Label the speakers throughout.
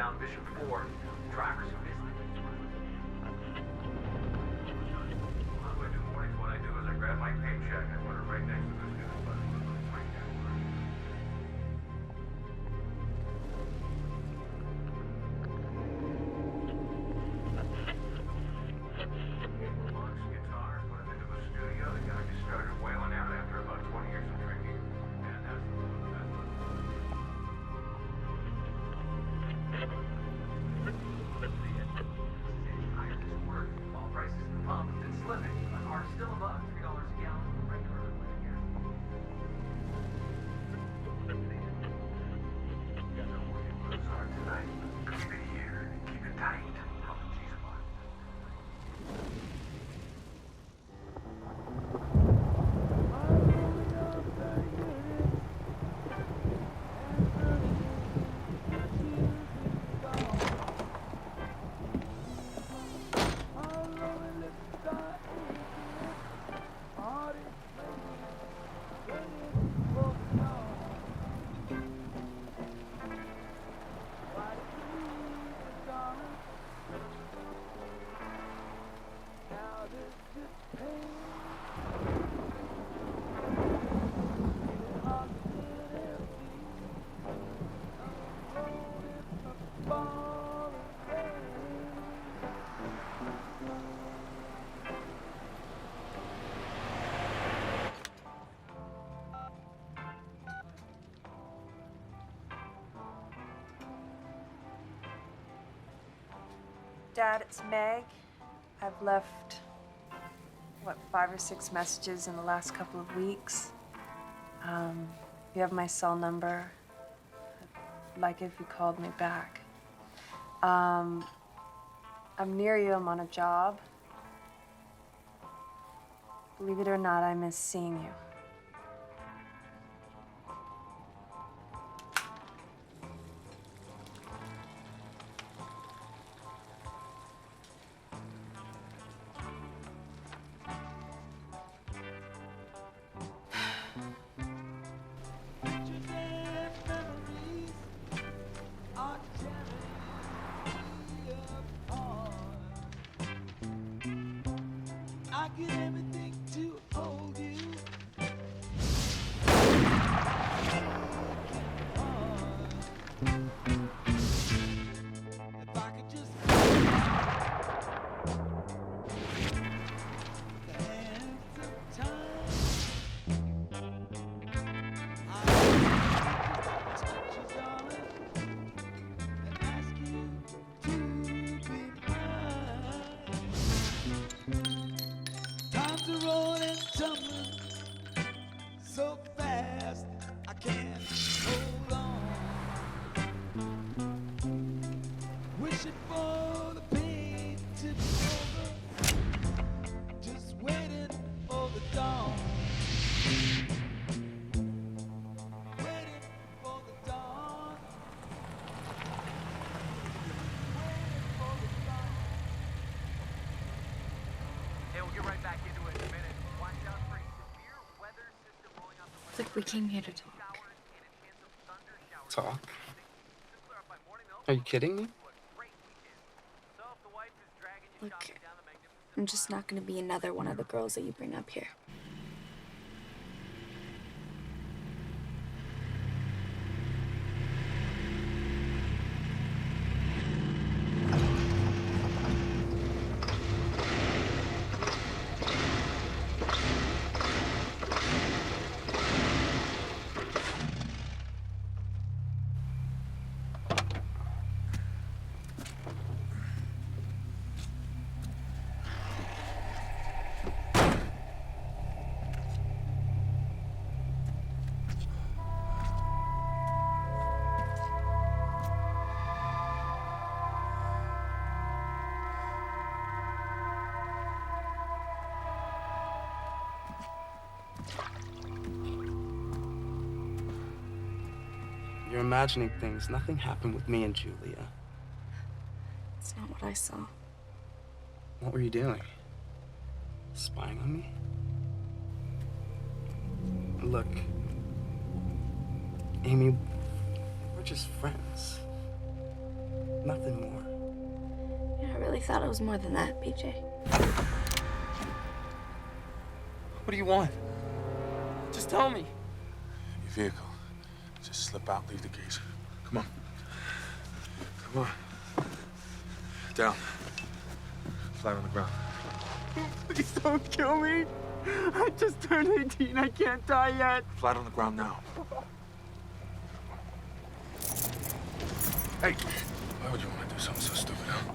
Speaker 1: showdown, mission 4. Drivers who miss the What I do mornings, what I do is I grab my paycheck and put it right next to this guy's button. Guitar, put him into a studio. The guy just started wailing out after about 20 years of drinking. And that's iron is work. While prices at the pump have been slipping, but are still above $3 a gallon for regular gas. Got no more to lose hard tonight. Keep it here. Keep it tight. From the G-spot.
Speaker 2: Dad, it's Meg. I've left, 5 or 6 messages in the last couple of weeks. You have my cell number. I'd like it if you called me back. I'm near you. I'm on a job. Believe it or not, I miss seeing you.
Speaker 3: Like we came here to talk.
Speaker 4: Talk? Are you kidding me?
Speaker 3: Look, I'm just not gonna be another one of the girls that you bring up here.
Speaker 4: You're imagining things. Nothing happened with me and Julia.
Speaker 3: It's not what I saw.
Speaker 4: What were you doing? Spying on me? Look, Amy, we're just friends. Nothing more.
Speaker 3: Yeah, I really thought it was more than that, BJ.
Speaker 4: What do you want? Just tell me.
Speaker 5: Your vehicle. Just slip out, leave the keys. Come on. Come on. Down. Flat on the ground.
Speaker 4: Please don't kill me. I just turned 18. I can't die yet.
Speaker 5: Flat on the ground now. Hey, why would you want to do something so stupid, huh?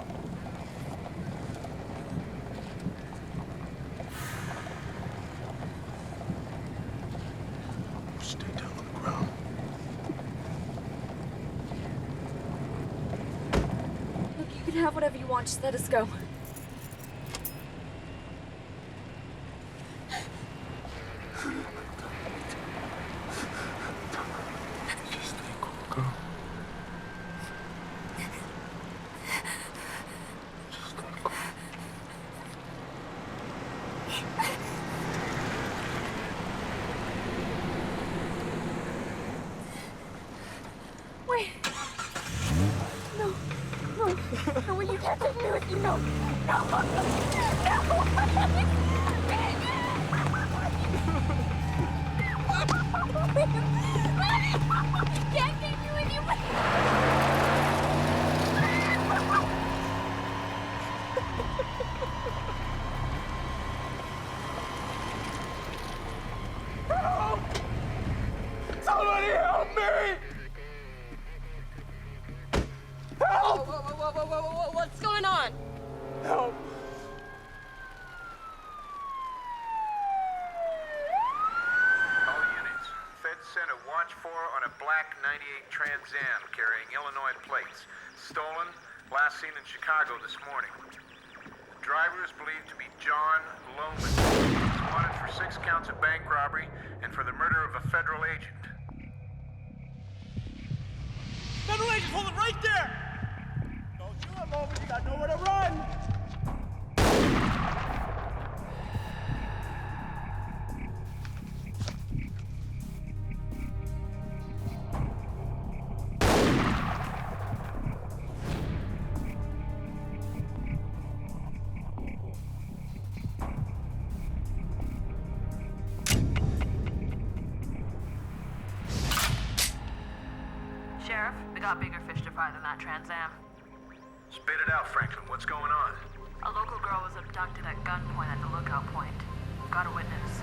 Speaker 5: Stay down on the ground.
Speaker 3: Look, you can have whatever you want. Just let us go.
Speaker 5: Just stay cool, girl. Just stay cool.
Speaker 3: Wait. No. No. No, will you can't take me with you? No. No. No. You can't take me with you.
Speaker 4: Somebody help me! Help!
Speaker 6: Whoa, what's going on?
Speaker 4: Help!
Speaker 7: All units. Fed sent a watch 4 on a black 98 Trans Am carrying Illinois plates. Stolen, last seen in Chicago this morning. The driver is believed to be John Loman. He's wanted for 6 counts of bank robbery and for the murder of a federal agent.
Speaker 8: Federal agents, hold it right there! Don't you have over, you got nowhere to run!
Speaker 6: Sheriff, we got bigger fish to fry than that Trans Am.
Speaker 7: Spit it out, Franklin. What's going on?
Speaker 6: A local girl was abducted at gunpoint at the lookout point. Got a witness.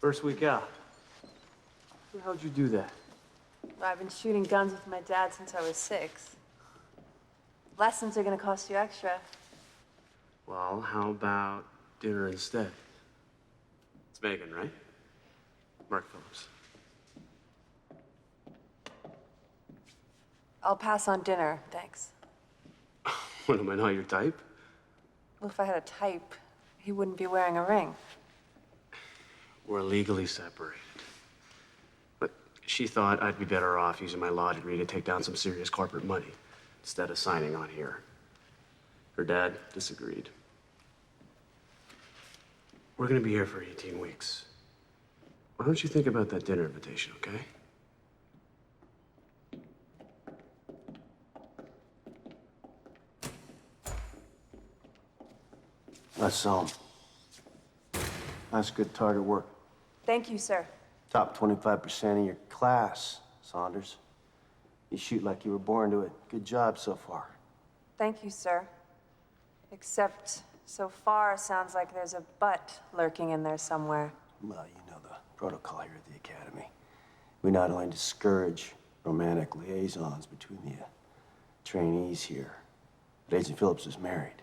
Speaker 9: First week out. How'd you do that?
Speaker 2: I've been shooting guns with my dad since I was 6. Lessons are gonna cost you extra.
Speaker 9: Well, how about dinner instead? It's Megan, right? Mark Phillips.
Speaker 2: I'll pass on dinner, thanks.
Speaker 9: What, am I not your type?
Speaker 2: Well, if I had a type, he wouldn't be wearing a ring.
Speaker 9: We're legally separated. But she thought I'd be better off using my law degree to take down some serious corporate money instead of signing on here. Her dad disagreed. We're gonna be here for 18 weeks. Why don't you think about that dinner invitation, okay?
Speaker 10: That's that's good target work.
Speaker 2: Thank you, sir.
Speaker 10: Top 25% of your class, Saunders. You shoot like you were born to it. Good job so far.
Speaker 2: Thank you, sir. Except, so far, sounds like there's a butt lurking in there somewhere.
Speaker 10: Well, you know the protocol here at the Academy. We not only discourage romantic liaisons between the trainees here. But Agent Phillips is married.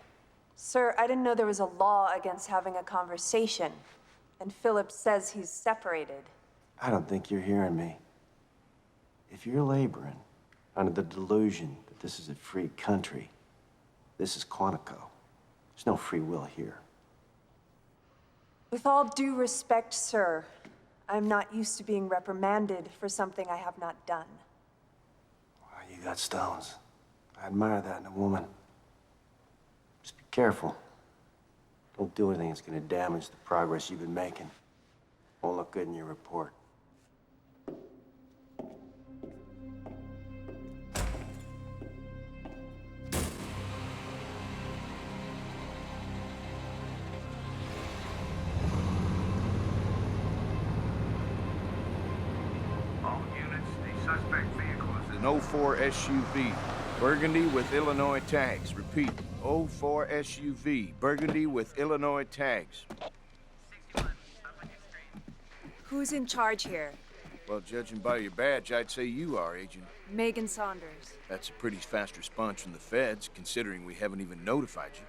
Speaker 2: Sir, I didn't know there was a law against having a conversation. And Phillips says he's separated.
Speaker 10: I don't think you're hearing me. If you're laboring under the delusion that this is a free country, this is Quantico. There's no free will here.
Speaker 2: With all due respect, sir, I'm not used to being reprimanded for something I have not done.
Speaker 10: Well, you got stones. I admire that in a woman. Just be careful. Don't do anything that's gonna damage the progress you've been making. Won't look good in your report.
Speaker 7: All units, the suspect vehicle is
Speaker 11: An 04 SUV, burgundy with Illinois tags. Repeat, 04 SUV, burgundy with Illinois tags.
Speaker 1: 61, up on your screen.
Speaker 2: Who's in charge here?
Speaker 11: Well, judging by your badge, I'd say you are, Agent.
Speaker 2: Megan Saunders.
Speaker 11: That's a pretty fast response from the feds, considering we haven't even notified you.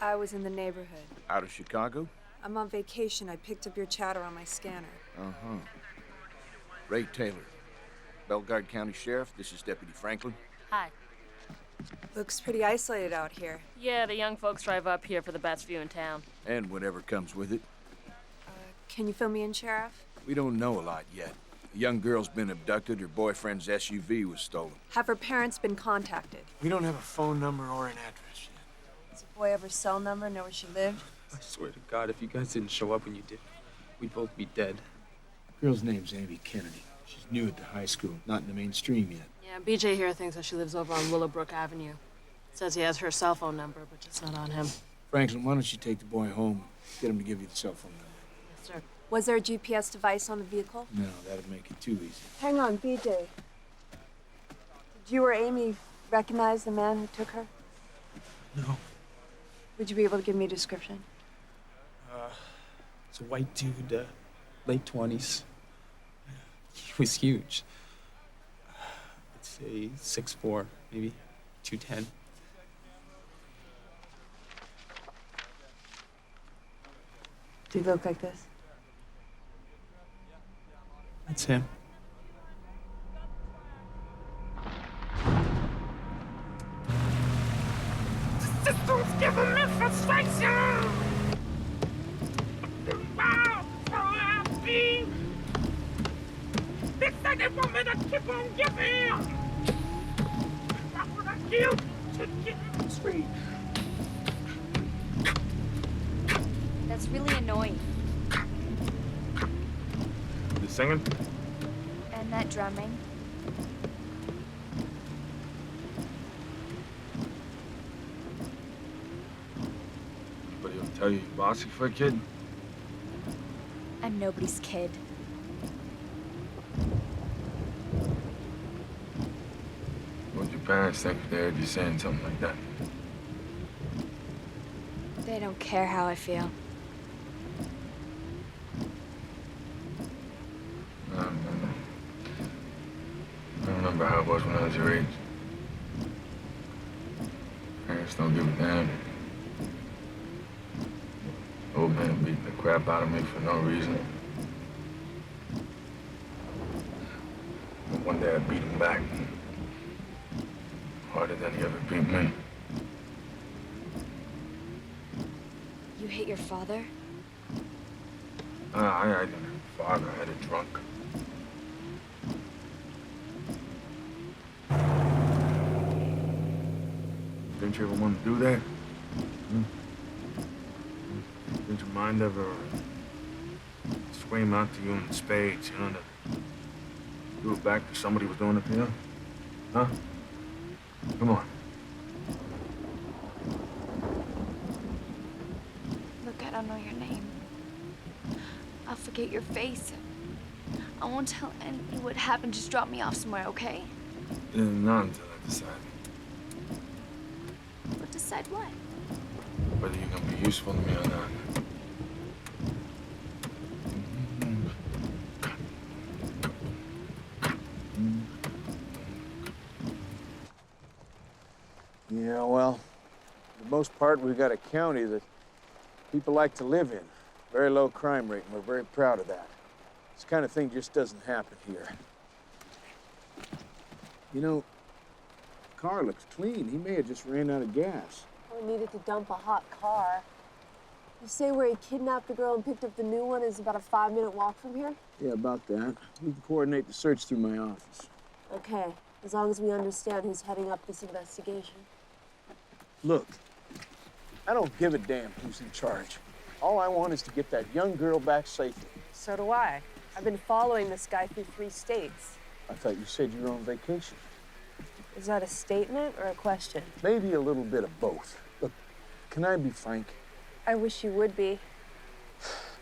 Speaker 2: I was in the neighborhood.
Speaker 11: Out of Chicago?
Speaker 2: I'm on vacation. I picked up your chatter on my scanner.
Speaker 11: Uh-huh. Ray Taylor, Bellegarde County Sheriff. This is Deputy Franklin.
Speaker 6: Hi.
Speaker 2: Looks pretty isolated out here.
Speaker 6: Yeah, the young folks drive up here for the best view in town.
Speaker 11: And whatever comes with it.
Speaker 2: Can you fill me in, Sheriff?
Speaker 11: We don't know a lot yet. A young girl's been abducted. Her boyfriend's SUV was stolen.
Speaker 2: Have her parents been contacted?
Speaker 5: We don't have a phone number or an address yet.
Speaker 2: Does the boy have her cell number, know where she lived?
Speaker 4: I swear to God, if you guys didn't show up when you did, we'd both be dead.
Speaker 12: Girl's name's Abby Kennedy. She's new at the high school, not in the mainstream yet.
Speaker 6: Yeah, BJ here thinks that she lives over on Willowbrook Avenue. Says he has her cell phone number, but it's not on him.
Speaker 12: Franklin, why don't you take the boy home, get him to give you the cell phone number?
Speaker 6: Yes, sir.
Speaker 2: Was there a GPS device on the vehicle?
Speaker 12: No, that'd make it too easy.
Speaker 2: Hang on, BJ. Did you or Amy recognize the man who took her?
Speaker 4: No.
Speaker 2: Would you be able to give me a description?
Speaker 4: It's a white dude, late 20s. He was huge. I'd say 6'4", maybe 210.
Speaker 2: Do you look like this?
Speaker 4: That's him.
Speaker 8: Systems giving me frustration! Wow, so happy! It's like they want me to keep on giving! What would I give to get him straight?
Speaker 3: That's really annoying.
Speaker 5: The singing?
Speaker 3: And that drumming.
Speaker 5: But he'll tell you you're bossy for a kid?
Speaker 3: I'm nobody's kid.
Speaker 5: What'd your parents think if they heard you saying something like that?
Speaker 3: They don't care how I feel.
Speaker 5: I don't remember. I don't remember how it was when I was your age. Parents don't give a damn. Old man beating the crap out of me for no reason. But one day I beat him back. Harder than he ever beat me.
Speaker 3: You hate your father?
Speaker 5: I didn't have a father. I had a drunk. Didn't you ever want to do that? Hmm? Didn't your mind ever scream out to you in spades, you know, to do it back to somebody who was doing it for you? Huh? Come on.
Speaker 3: Look, I don't know your name. I'll forget your face. I won't tell anyone what happened. Just drop me off somewhere, okay?
Speaker 5: Not until I decide
Speaker 3: But decide what?
Speaker 5: whether you're gonna be useful to me or not.
Speaker 11: Yeah, well, for the most part, we've got a county that people like to live in. Very low crime rate, and we're very proud of that. This kind of thing just doesn't happen here. You know, the car looks clean. He may have just ran out of gas.
Speaker 6: Or needed to dump a hot car. You say where he kidnapped the girl and picked up the new one is about a 5-minute walk from here?
Speaker 11: Yeah, about that. We can coordinate the search through my office.
Speaker 6: Okay, as long as we understand who's heading up this investigation.
Speaker 11: Look, I don't give a damn who's in charge. All I want is to get that young girl back safely.
Speaker 6: So do I. I've been following this guy through 3 states.
Speaker 11: I thought you said you were on vacation.
Speaker 6: Is that a statement or a question?
Speaker 11: Maybe a little bit of both. Look, can I be frank?
Speaker 6: I wish you would be.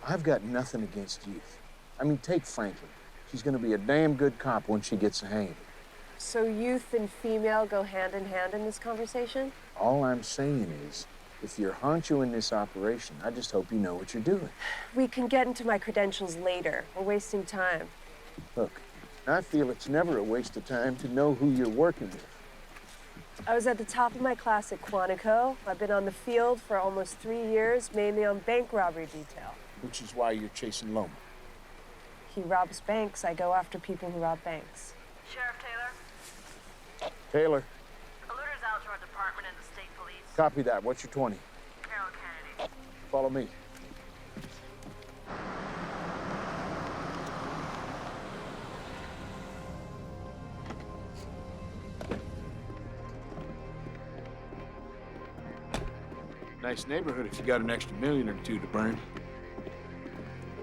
Speaker 11: I've got nothing against youth. I mean, take Franklin. She's gonna be a damn good cop once she gets the hang of it.
Speaker 6: So youth and female go hand in hand in this conversation?
Speaker 11: All I'm saying is, if you're honcho in this operation, I just hope you know what you're doing.
Speaker 6: We can get into my credentials later. We're wasting time.
Speaker 11: Look, I feel it's never a waste of time to know who you're working with.
Speaker 6: I was at the top of my class at Quantico. I've been on the field for almost 3 years, mainly on bank robbery detail.
Speaker 11: Which is why you're chasing Loma.
Speaker 6: He robs banks. I go after people who rob banks.
Speaker 13: Sheriff Taylor?
Speaker 11: Taylor,
Speaker 13: Alerters out to our department and the state police.
Speaker 11: copy that. What's your 20?
Speaker 13: Carol Kennedy.
Speaker 11: Follow me. Nice neighborhood if you got an extra million or two to burn.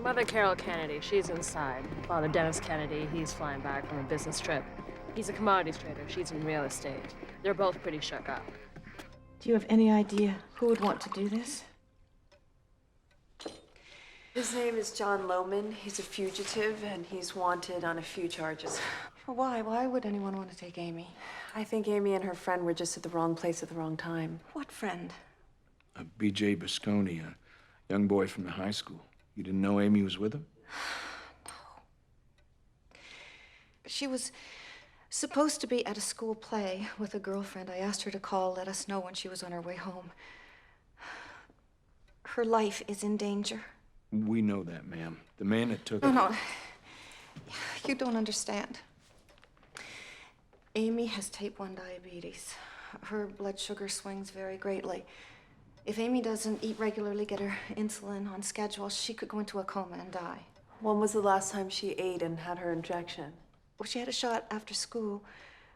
Speaker 6: Mother Carol Kennedy, she's inside. Father Dennis Kennedy, he's flying back from a business trip. He's a commodities trader. She's in real estate. They're both pretty shook up.
Speaker 14: Do you have any idea who would want to do this?
Speaker 2: His name is John Lohman. He's a fugitive, and he's wanted on a few charges.
Speaker 14: Why? Why would anyone want to take Amy?
Speaker 2: I think Amy and her friend were just at the wrong place at the wrong time.
Speaker 14: What friend?
Speaker 12: B.J. Bisconi, a young boy from the high school. You didn't know Amy was with him?
Speaker 14: No. She was supposed to be at a school play with a girlfriend. I asked her to call, let us know when she was on her way home. Her life is in danger.
Speaker 12: We know that, ma'am. The man that took her...
Speaker 14: No. You don't understand. Amy has type 1 diabetes. Her blood sugar swings very greatly. If Amy doesn't eat regularly, get her insulin on schedule, she could go into a coma and die.
Speaker 2: When was the last time she ate and had her injection?
Speaker 14: Well, she had a shot after school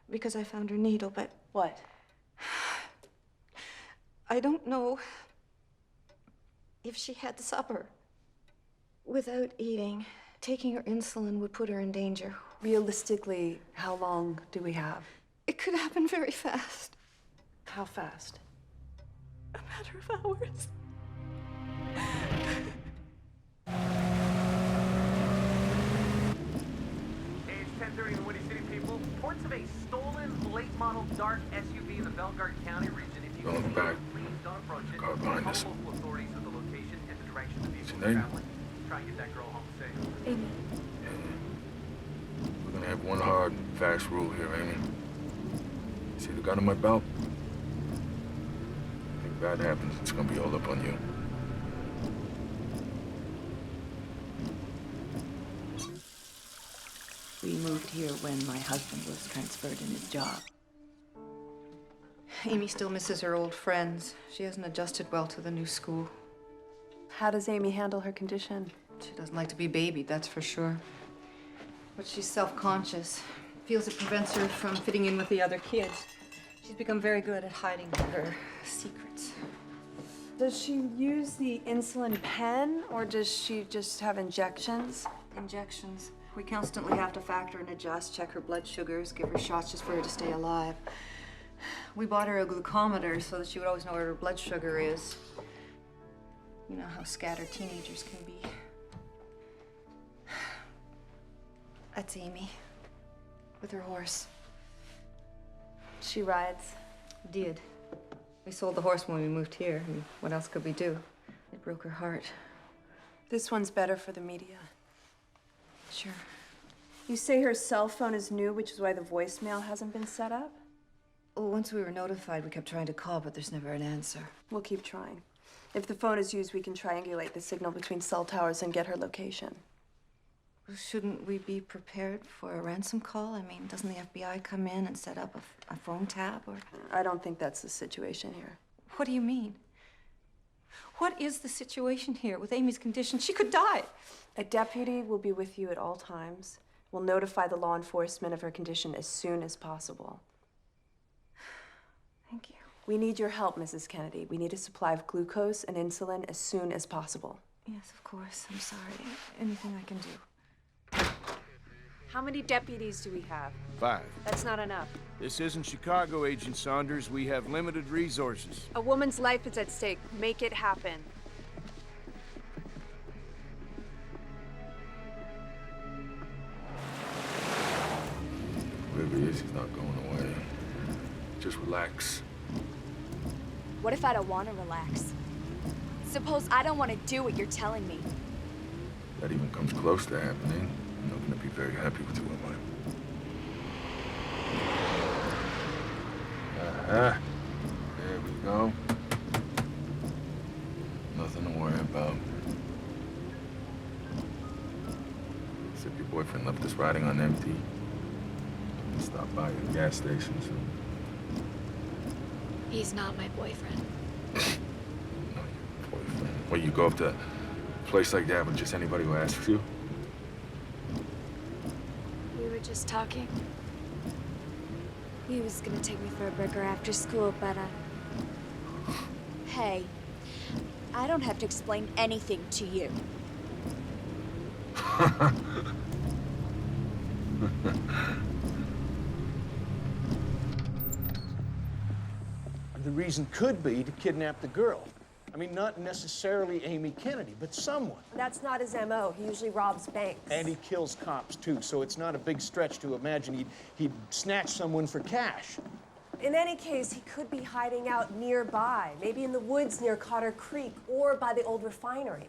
Speaker 14: because I found her needle, but...
Speaker 2: What?
Speaker 14: I don't know if she had supper. Without eating, taking her insulin would put her in danger.
Speaker 2: Realistically, how long do we have?
Speaker 14: It could happen very fast.
Speaker 2: How fast?
Speaker 14: A matter of hours.
Speaker 1: Age 10:30 in the Windy City, people. Reports of a stolen late-model dark SUV in the Bellegarde County region. If you
Speaker 5: Going back.
Speaker 1: please don't approach it.
Speaker 5: Car behind us.
Speaker 1: Call local authorities of the location and the direction the vehicle is
Speaker 5: name?
Speaker 1: traveling. Try and get that girl home safe.
Speaker 14: Amy.
Speaker 5: We're gonna have one hard, fast rule here, Amy. See the gun in my belt? If bad happens, it's gonna be all up on you.
Speaker 15: We moved here when my husband was transferred in his job.
Speaker 14: Amy still misses her old friends. She hasn't adjusted well to the new school.
Speaker 2: How does Amy handle her condition?
Speaker 14: She doesn't like to be babied, that's for sure. But she's self-conscious. Feels it prevents her from fitting in with the other kids. She's become very good at hiding her secrets.
Speaker 2: Does she use the insulin pen, or does she just have injections?
Speaker 14: Injections. We constantly have to factor and adjust, check her blood sugars, give her shots just for her to stay alive. We bought her a glucometer so that she would always know where her blood sugar is. You know how scattered teenagers can be. That's Amy, with her horse.
Speaker 2: She rides?
Speaker 14: Did. We sold the horse when we moved here, and what else could we do? It broke her heart.
Speaker 2: This one's better for the media.
Speaker 14: Sure.
Speaker 2: You say her cell phone is new, which is why the voicemail hasn't been set up?
Speaker 14: Well, once we were notified, we kept trying to call, but there's never an answer.
Speaker 2: We'll keep trying. If the phone is used, we can triangulate the signal between cell towers and get her location.
Speaker 14: Well, shouldn't we be prepared for a ransom call? I mean, doesn't the FBI come in and set up a phone tap or?
Speaker 2: I don't think that's the situation here.
Speaker 14: What do you mean? What is the situation here with Amy's condition? She could die.
Speaker 2: A deputy will be with you at all times. We'll notify the law enforcement of her condition as soon as possible.
Speaker 14: Thank you.
Speaker 2: We need your help, Mrs. Kennedy. We need a supply of glucose and insulin as soon as possible.
Speaker 14: Yes, of course. I'm sorry. Anything I can do.
Speaker 2: How many deputies do we have?
Speaker 12: 5.
Speaker 2: That's not enough.
Speaker 12: This isn't Chicago, Agent Saunders. We have limited resources.
Speaker 2: A woman's life is at stake. Make it happen.
Speaker 5: Whoever he is, he's not going away. Just relax.
Speaker 3: What if I don't want to relax? Suppose I don't want to do what you're telling me.
Speaker 5: That even comes close to happening. I'm not gonna be very happy with you, am I? There we go. Nothing to worry about. Except your boyfriend left us riding on empty. Stop by at the gas station, so.
Speaker 3: He's not my boyfriend.
Speaker 5: No, your boyfriend. Well, you go up to a place like that with just anybody who asks you?
Speaker 3: We were just talking. He was gonna take me for a burger after school, but, Hey, I don't have to explain anything to you.
Speaker 11: The reason could be to kidnap the girl. I mean, not necessarily Amy Kennedy, but someone.
Speaker 16: That's not his MO. He usually robs banks.
Speaker 11: And he kills cops, too, so it's not a big stretch to imagine he'd snatch someone for cash.
Speaker 16: In any case, he could be hiding out nearby, maybe in the woods near Cotter Creek or by the old refinery.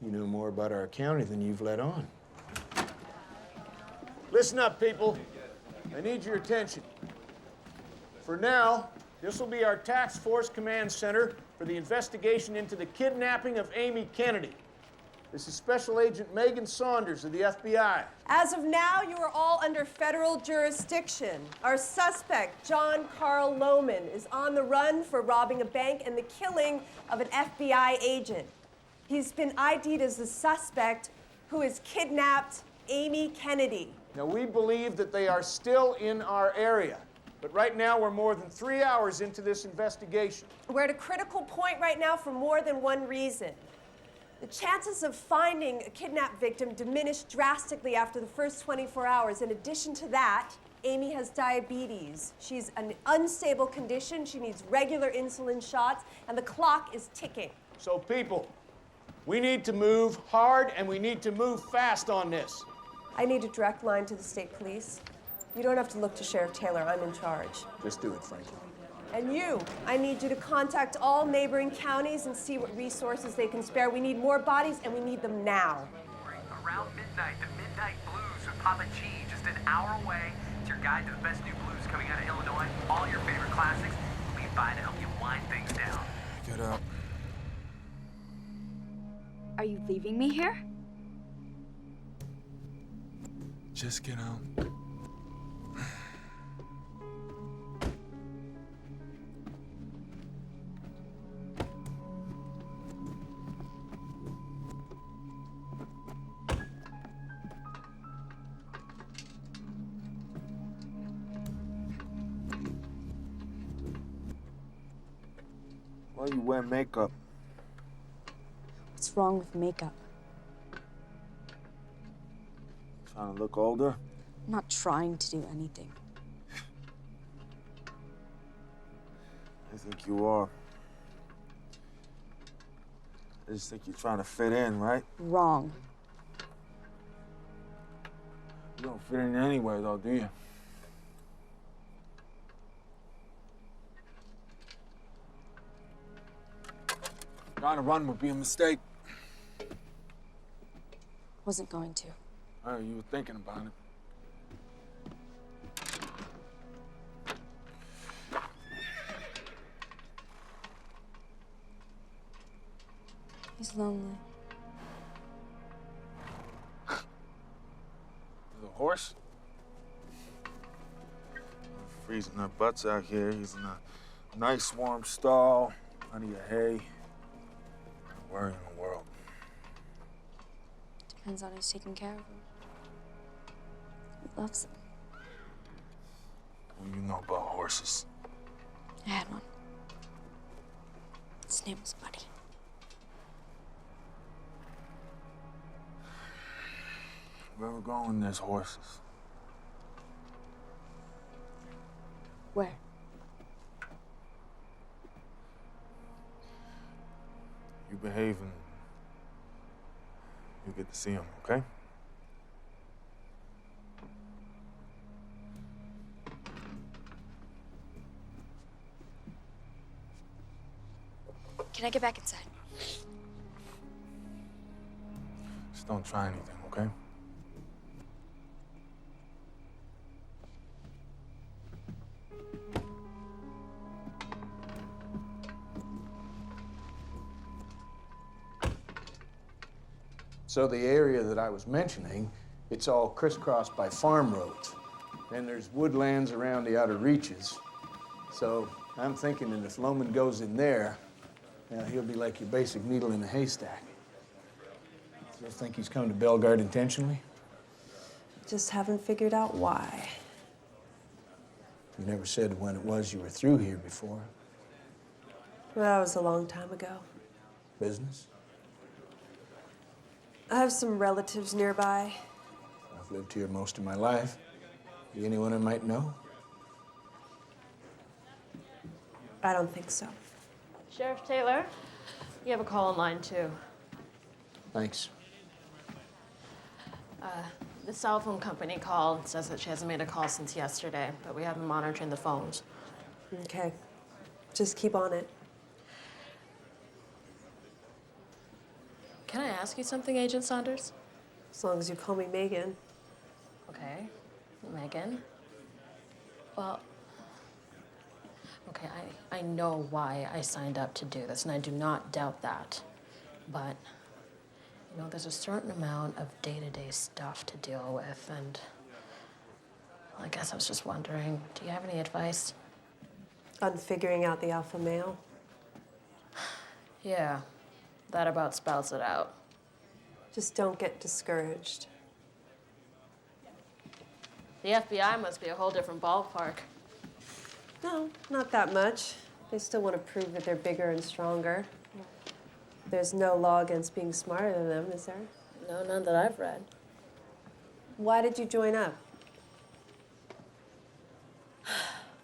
Speaker 11: You know more about our county than you've let on. Listen up, people. I need your attention. For now, this will be our task force command center for the investigation into the kidnapping of Amy Kennedy. This is Special Agent Megan Saunders of the FBI.
Speaker 16: As of now, you are all under federal jurisdiction. Our suspect, John Carl Lohman, is on the run for robbing a bank and the killing of an FBI agent. He's been ID'd as the suspect who has kidnapped Amy Kennedy.
Speaker 11: Now, we believe that they are still in our area. But right now, we're more than 3 hours into this investigation.
Speaker 16: We're at a critical point right now for more than one reason. The chances of finding a kidnapped victim diminished drastically after the first 24 hours. In addition to that, Amy has diabetes. She's in an unstable condition. She needs regular insulin shots, and the clock is ticking.
Speaker 11: So, people, we need to move hard, and we need to move fast on this.
Speaker 16: I need a direct line to the state police. You don't have to look to Sheriff Taylor. I'm in charge.
Speaker 11: Just do it, Frankie.
Speaker 16: And you, I need you to contact all neighboring counties and see what resources they can spare. We need more bodies, and we need them now.
Speaker 1: Around midnight, the Midnight Blues with Papa G, just an hour away. It's your guide to the best new blues coming out of Illinois. All your favorite classics will be by to help you wind things down.
Speaker 5: Get up.
Speaker 3: Are you leaving me here?
Speaker 5: Just get out.
Speaker 10: Why you wear makeup?
Speaker 3: What's wrong with makeup?
Speaker 10: Trying to look older?
Speaker 3: I'm not trying to do anything.
Speaker 10: I think you are. I just think you're trying to fit in, right?
Speaker 3: Wrong.
Speaker 10: You don't fit in anywhere, though, do you? Trying to run would be a mistake.
Speaker 3: Wasn't going to.
Speaker 10: Oh, you were thinking about it.
Speaker 2: lonely.
Speaker 5: The horse? We're freezing our butts out here. He's in a nice warm stall, plenty of hay. Where in the world?
Speaker 2: Depends on who's taking care of him. He loves him.
Speaker 5: What do you know about horses?
Speaker 2: I had one. His name was Buddy.
Speaker 5: Where we're going, there's horses.
Speaker 2: Where?
Speaker 5: You behave and you get to see them, okay?
Speaker 2: Can I get back inside?
Speaker 5: Just don't try anything, okay?
Speaker 11: So the area that I was mentioning, it's all crisscrossed by farm roads. And there's woodlands around the outer reaches. So I'm thinking that if Loman goes in there, he'll be like your basic needle in a haystack. You think he's come to Bellegarde intentionally?
Speaker 16: Just haven't figured out why.
Speaker 11: You never said when it was you were through here before.
Speaker 16: Well, that was a long time ago.
Speaker 11: Business?
Speaker 16: I have some relatives nearby.
Speaker 11: I've lived here most of my life. Be anyone I might know?
Speaker 16: I don't think so.
Speaker 6: Sheriff Taylor, you have a call on line 2.
Speaker 11: Thanks.
Speaker 6: The cell phone company called, says that she hasn't made a call since yesterday, but we have been monitoring the phones.
Speaker 16: Okay. Just keep on it.
Speaker 6: Can I ask you something, Agent Saunders?
Speaker 16: As long as you call me Megan.
Speaker 6: Okay, Megan. Well, okay, I know why I signed up to do this, and I do not doubt that. But, you know, there's a certain amount of day-to-day stuff to deal with, and well, I guess I was just wondering, do you have any advice?
Speaker 16: On figuring out the alpha male?
Speaker 6: Yeah, that about spells it out.
Speaker 16: Just don't get discouraged.
Speaker 6: The FBI must be a whole different ballpark.
Speaker 16: No, not that much. They still want to prove that they're bigger and stronger. There's no law against being smarter than them, is there?
Speaker 6: No, none that I've read.
Speaker 16: Why did you join up?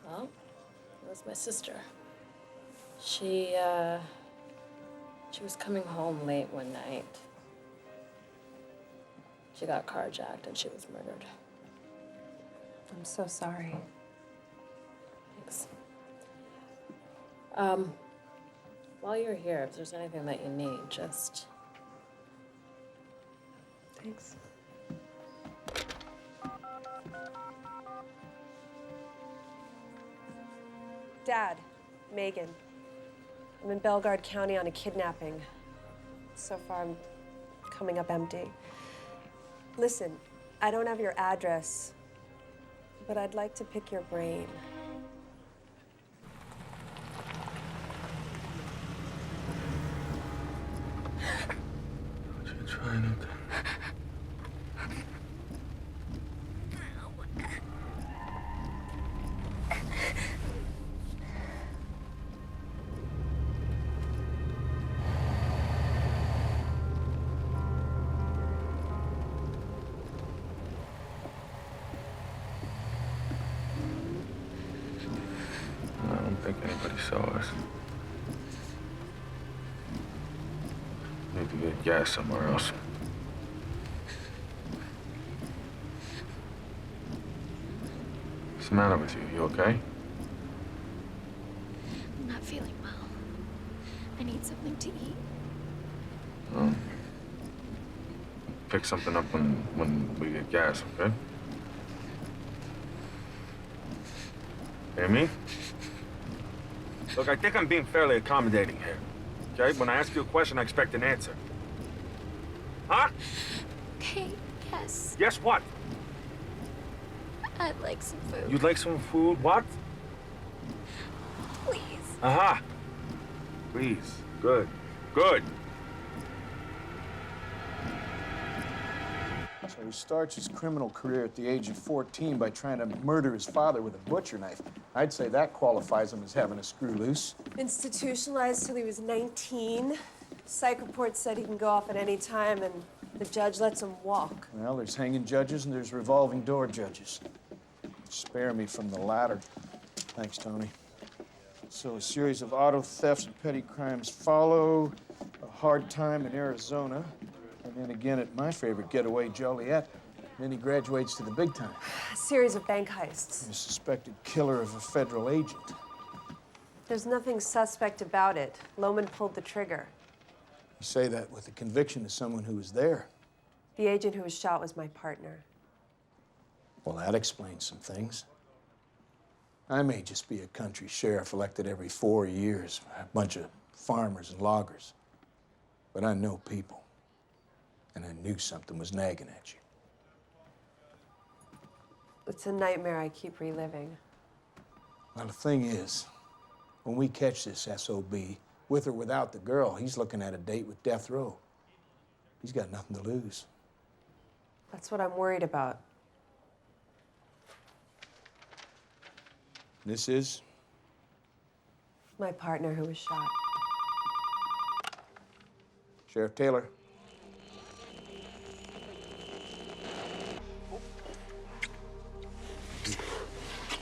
Speaker 6: Well, it was my sister. She was coming home late one night. She got carjacked and she was murdered.
Speaker 16: I'm so sorry.
Speaker 6: Thanks. While you're here, if there's anything that you need, just...
Speaker 16: Thanks. Dad, Megan. I'm in Bellegarde County on a kidnapping. So far, I'm coming up empty. Listen, I don't have your address, but I'd like to pick your brain.
Speaker 5: What you trying to do? I don't think anybody saw us. Need to get gas somewhere else. What's the matter with you? You okay?
Speaker 3: I'm not feeling well. I need something to eat.
Speaker 5: Well, pick something up when we get gas, okay? Hear me? Look, I think I'm being fairly accommodating here. Okay? When I ask you a question, I expect an answer. Huh?
Speaker 3: Okay, yes.
Speaker 5: Yes, what?
Speaker 3: I'd like some food.
Speaker 5: You'd like some food? What?
Speaker 3: Please.
Speaker 5: Aha. Please. Good. Good.
Speaker 11: So he starts his criminal career at the age of 14 by trying to murder his father with a butcher knife. I'd say that qualifies him as having a screw loose.
Speaker 16: Institutionalized till he was 19. Psych report said he can go off at any time, and the judge lets him walk.
Speaker 11: Well, there's hanging judges and there's revolving door judges. Spare me from the latter. Thanks, Tony. So a series of auto thefts and petty crimes follow, a hard time in Arizona, and then again at my favorite getaway, Joliet. Then he graduates to the big time.
Speaker 16: A series of bank heists.
Speaker 11: A suspected killer of a federal agent.
Speaker 16: There's nothing suspect about it. Lohman pulled the trigger.
Speaker 11: You say that with the conviction of someone who was there.
Speaker 16: The agent who was shot was my partner.
Speaker 11: Well, that explains some things. I may just be a country sheriff elected every 4 years, a bunch of farmers and loggers. But I know people, and I knew something was nagging at you.
Speaker 16: It's a nightmare I keep reliving.
Speaker 11: Well, the thing is, when we catch this SOB, with or without the girl, he's looking at a date with death row. He's got nothing to lose.
Speaker 16: That's what I'm worried about.
Speaker 11: This is?
Speaker 16: My partner who was shot.
Speaker 11: Sheriff Taylor.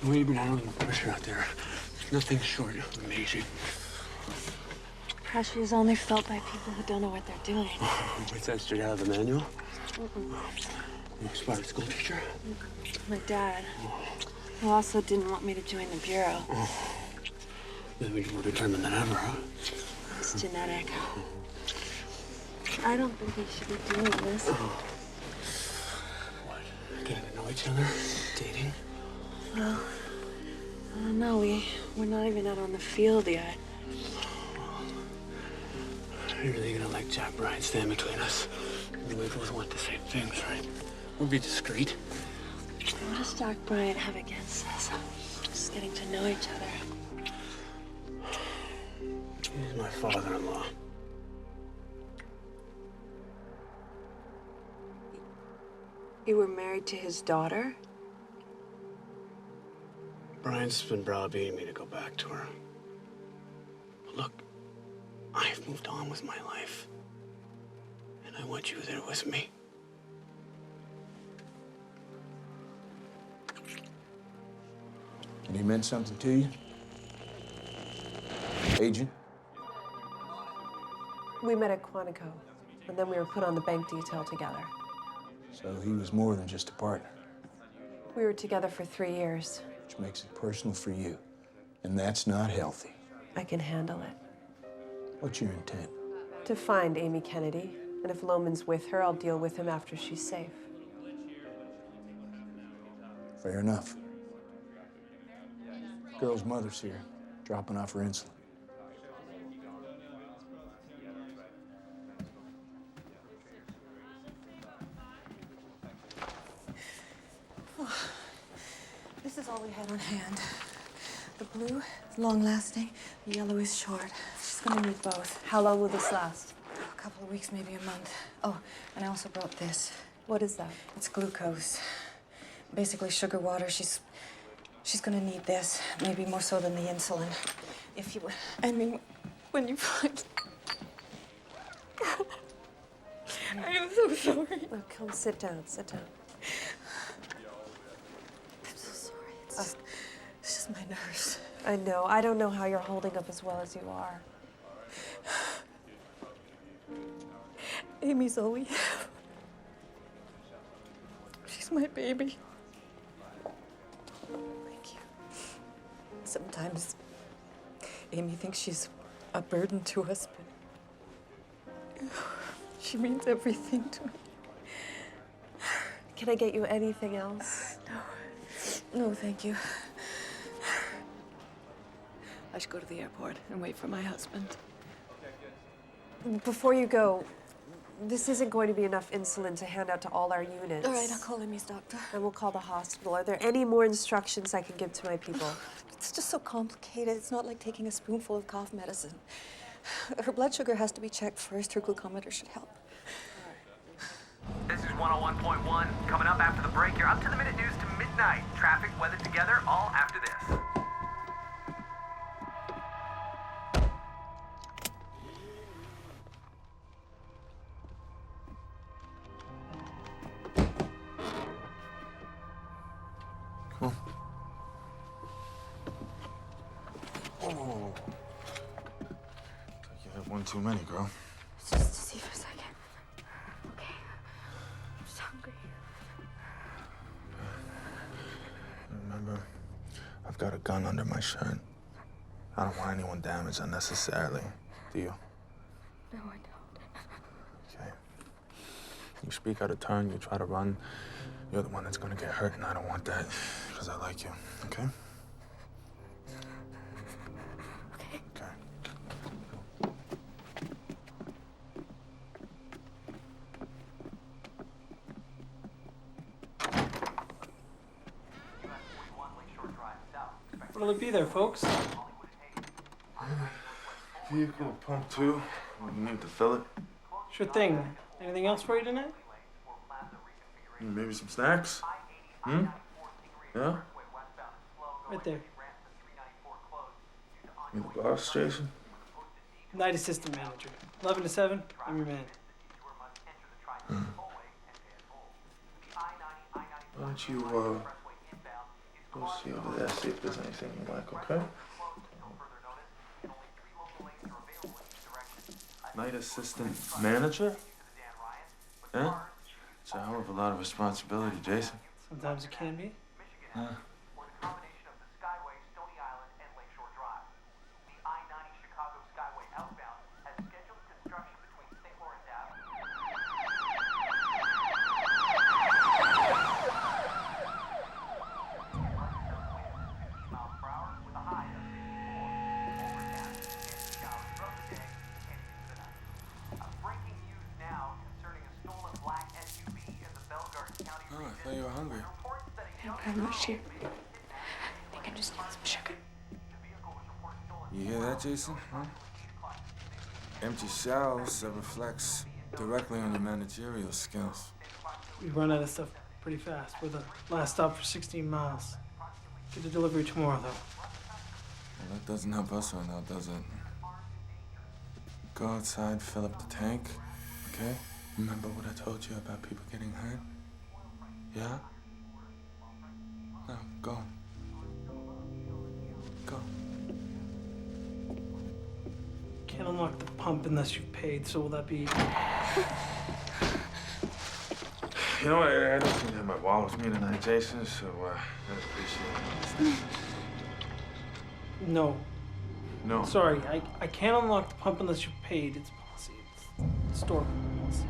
Speaker 9: We've been handling the pressure out there. Nothing short of amazing.
Speaker 2: Pressure is only felt by people who don't know what they're doing.
Speaker 9: What's that straight out of the manual? You expired school teacher?
Speaker 2: My dad, who also didn't want me to join the Bureau.
Speaker 9: That means you're more determined than ever, huh?
Speaker 2: It's genetic. I don't think we should be doing this.
Speaker 9: What? Getting to know each other? Dating?
Speaker 2: Well, I don't know. We're not even out on the field yet.
Speaker 9: You're really gonna let Jack Bryan stand between us? We both want the same things, right? We'll be discreet.
Speaker 2: What does Jack Bryan have against us? Just getting to know each other.
Speaker 9: He's my father-in-law.
Speaker 2: You were married to his daughter?
Speaker 9: Brian's been browbeating me to go back to her. But look, I've moved on with my life. And I want you there with me.
Speaker 11: And he meant something to you? Agent?
Speaker 16: We met at Quantico, and then we were put on the bank detail together.
Speaker 11: So he was more than just a partner.
Speaker 16: We were together for 3 years.
Speaker 11: Which makes it personal for you. And that's not healthy.
Speaker 16: I can handle it.
Speaker 11: What's your intent?
Speaker 16: To find Amy Kennedy, and if Lohman's with her, I'll deal with him after she's safe.
Speaker 11: Fair enough. Girl's mother's here, dropping off her insulin.
Speaker 15: This is all we had on hand. The blue is long-lasting, the yellow is short. She's gonna need both.
Speaker 16: How long will this last?
Speaker 15: A couple of weeks, maybe a month. Oh, and I also brought this.
Speaker 16: What is that?
Speaker 15: It's glucose. Basically sugar water. She's gonna need this, maybe more so than the insulin. If you, I mean, when you find... I am so sorry.
Speaker 16: Oh, come sit down, sit down.
Speaker 15: I'm so sorry. It's just my nerves.
Speaker 16: I know. I don't know how you're holding up as well as you are.
Speaker 15: Amy's all we have. She's my baby. Thank you. Sometimes Amy thinks she's a burden to us, but she means everything to me.
Speaker 16: Can I get you anything else?
Speaker 15: No, thank you. I should go to the airport and wait for my husband.
Speaker 16: Before you go, this isn't going to be enough insulin to hand out to all our units.
Speaker 15: All right, I'll call Amy's doctor.
Speaker 16: And we'll call the hospital. Are there any more instructions I can give to my people?
Speaker 15: It's just so complicated. It's not like taking a spoonful of cough medicine. Her blood sugar has to be checked first. Her glucometer should help.
Speaker 1: This is 101.1. Coming up after the break, you're up to the minute news to midnight. Traffic, weather together, all after this.
Speaker 5: Come on. Oh. You had one too many, girl.
Speaker 3: Just to see for a second. Okay. I'm just hungry.
Speaker 5: Remember, I've got a gun under my shirt. I don't want anyone damaged unnecessarily. Do you?
Speaker 3: No, I don't.
Speaker 5: Okay. You speak out of turn, you try to run. You're the one that's gonna get hurt, and I don't want that, because I like you, okay?
Speaker 3: Okay.
Speaker 5: Okay.
Speaker 17: What'll it be there, folks?
Speaker 5: Vehicle pump 2. You need to fill it.
Speaker 17: Sure thing. Anything else for you tonight?
Speaker 5: Maybe some snacks? Hmm? Yeah?
Speaker 17: Right there.
Speaker 5: You the boss, Jason?
Speaker 17: Night assistant manager. 11 to 7, I'm your man.
Speaker 5: Hmm. Why don't you, go see over there, see if there's anything you like, okay? Night assistant manager? Yeah? It's a hell of a lot of responsibility, Jason.
Speaker 17: Sometimes it can be.
Speaker 5: Yeah. Oh, I thought you were hungry.
Speaker 3: I don't have much here. I think I just need some sugar.
Speaker 18: You hear that, Jason? Huh? Empty shelves that reflects directly on your managerial skills.
Speaker 17: We run out of stuff pretty fast. We're the last stop for 16 miles. Get the delivery tomorrow, though.
Speaker 18: Well, that doesn't help us right now, does it? Go outside, fill up the tank, okay? Remember what I told you about people getting hurt? Yeah? No, go. Go.
Speaker 17: Can't unlock the pump unless you've paid, so will that be...
Speaker 5: You know, I don't seem to have my wallet with me tonight, Jason, so, I appreciate it.
Speaker 17: No.
Speaker 5: No.
Speaker 17: Sorry, I can't unlock the pump unless you've paid. It's policy. It's store policy.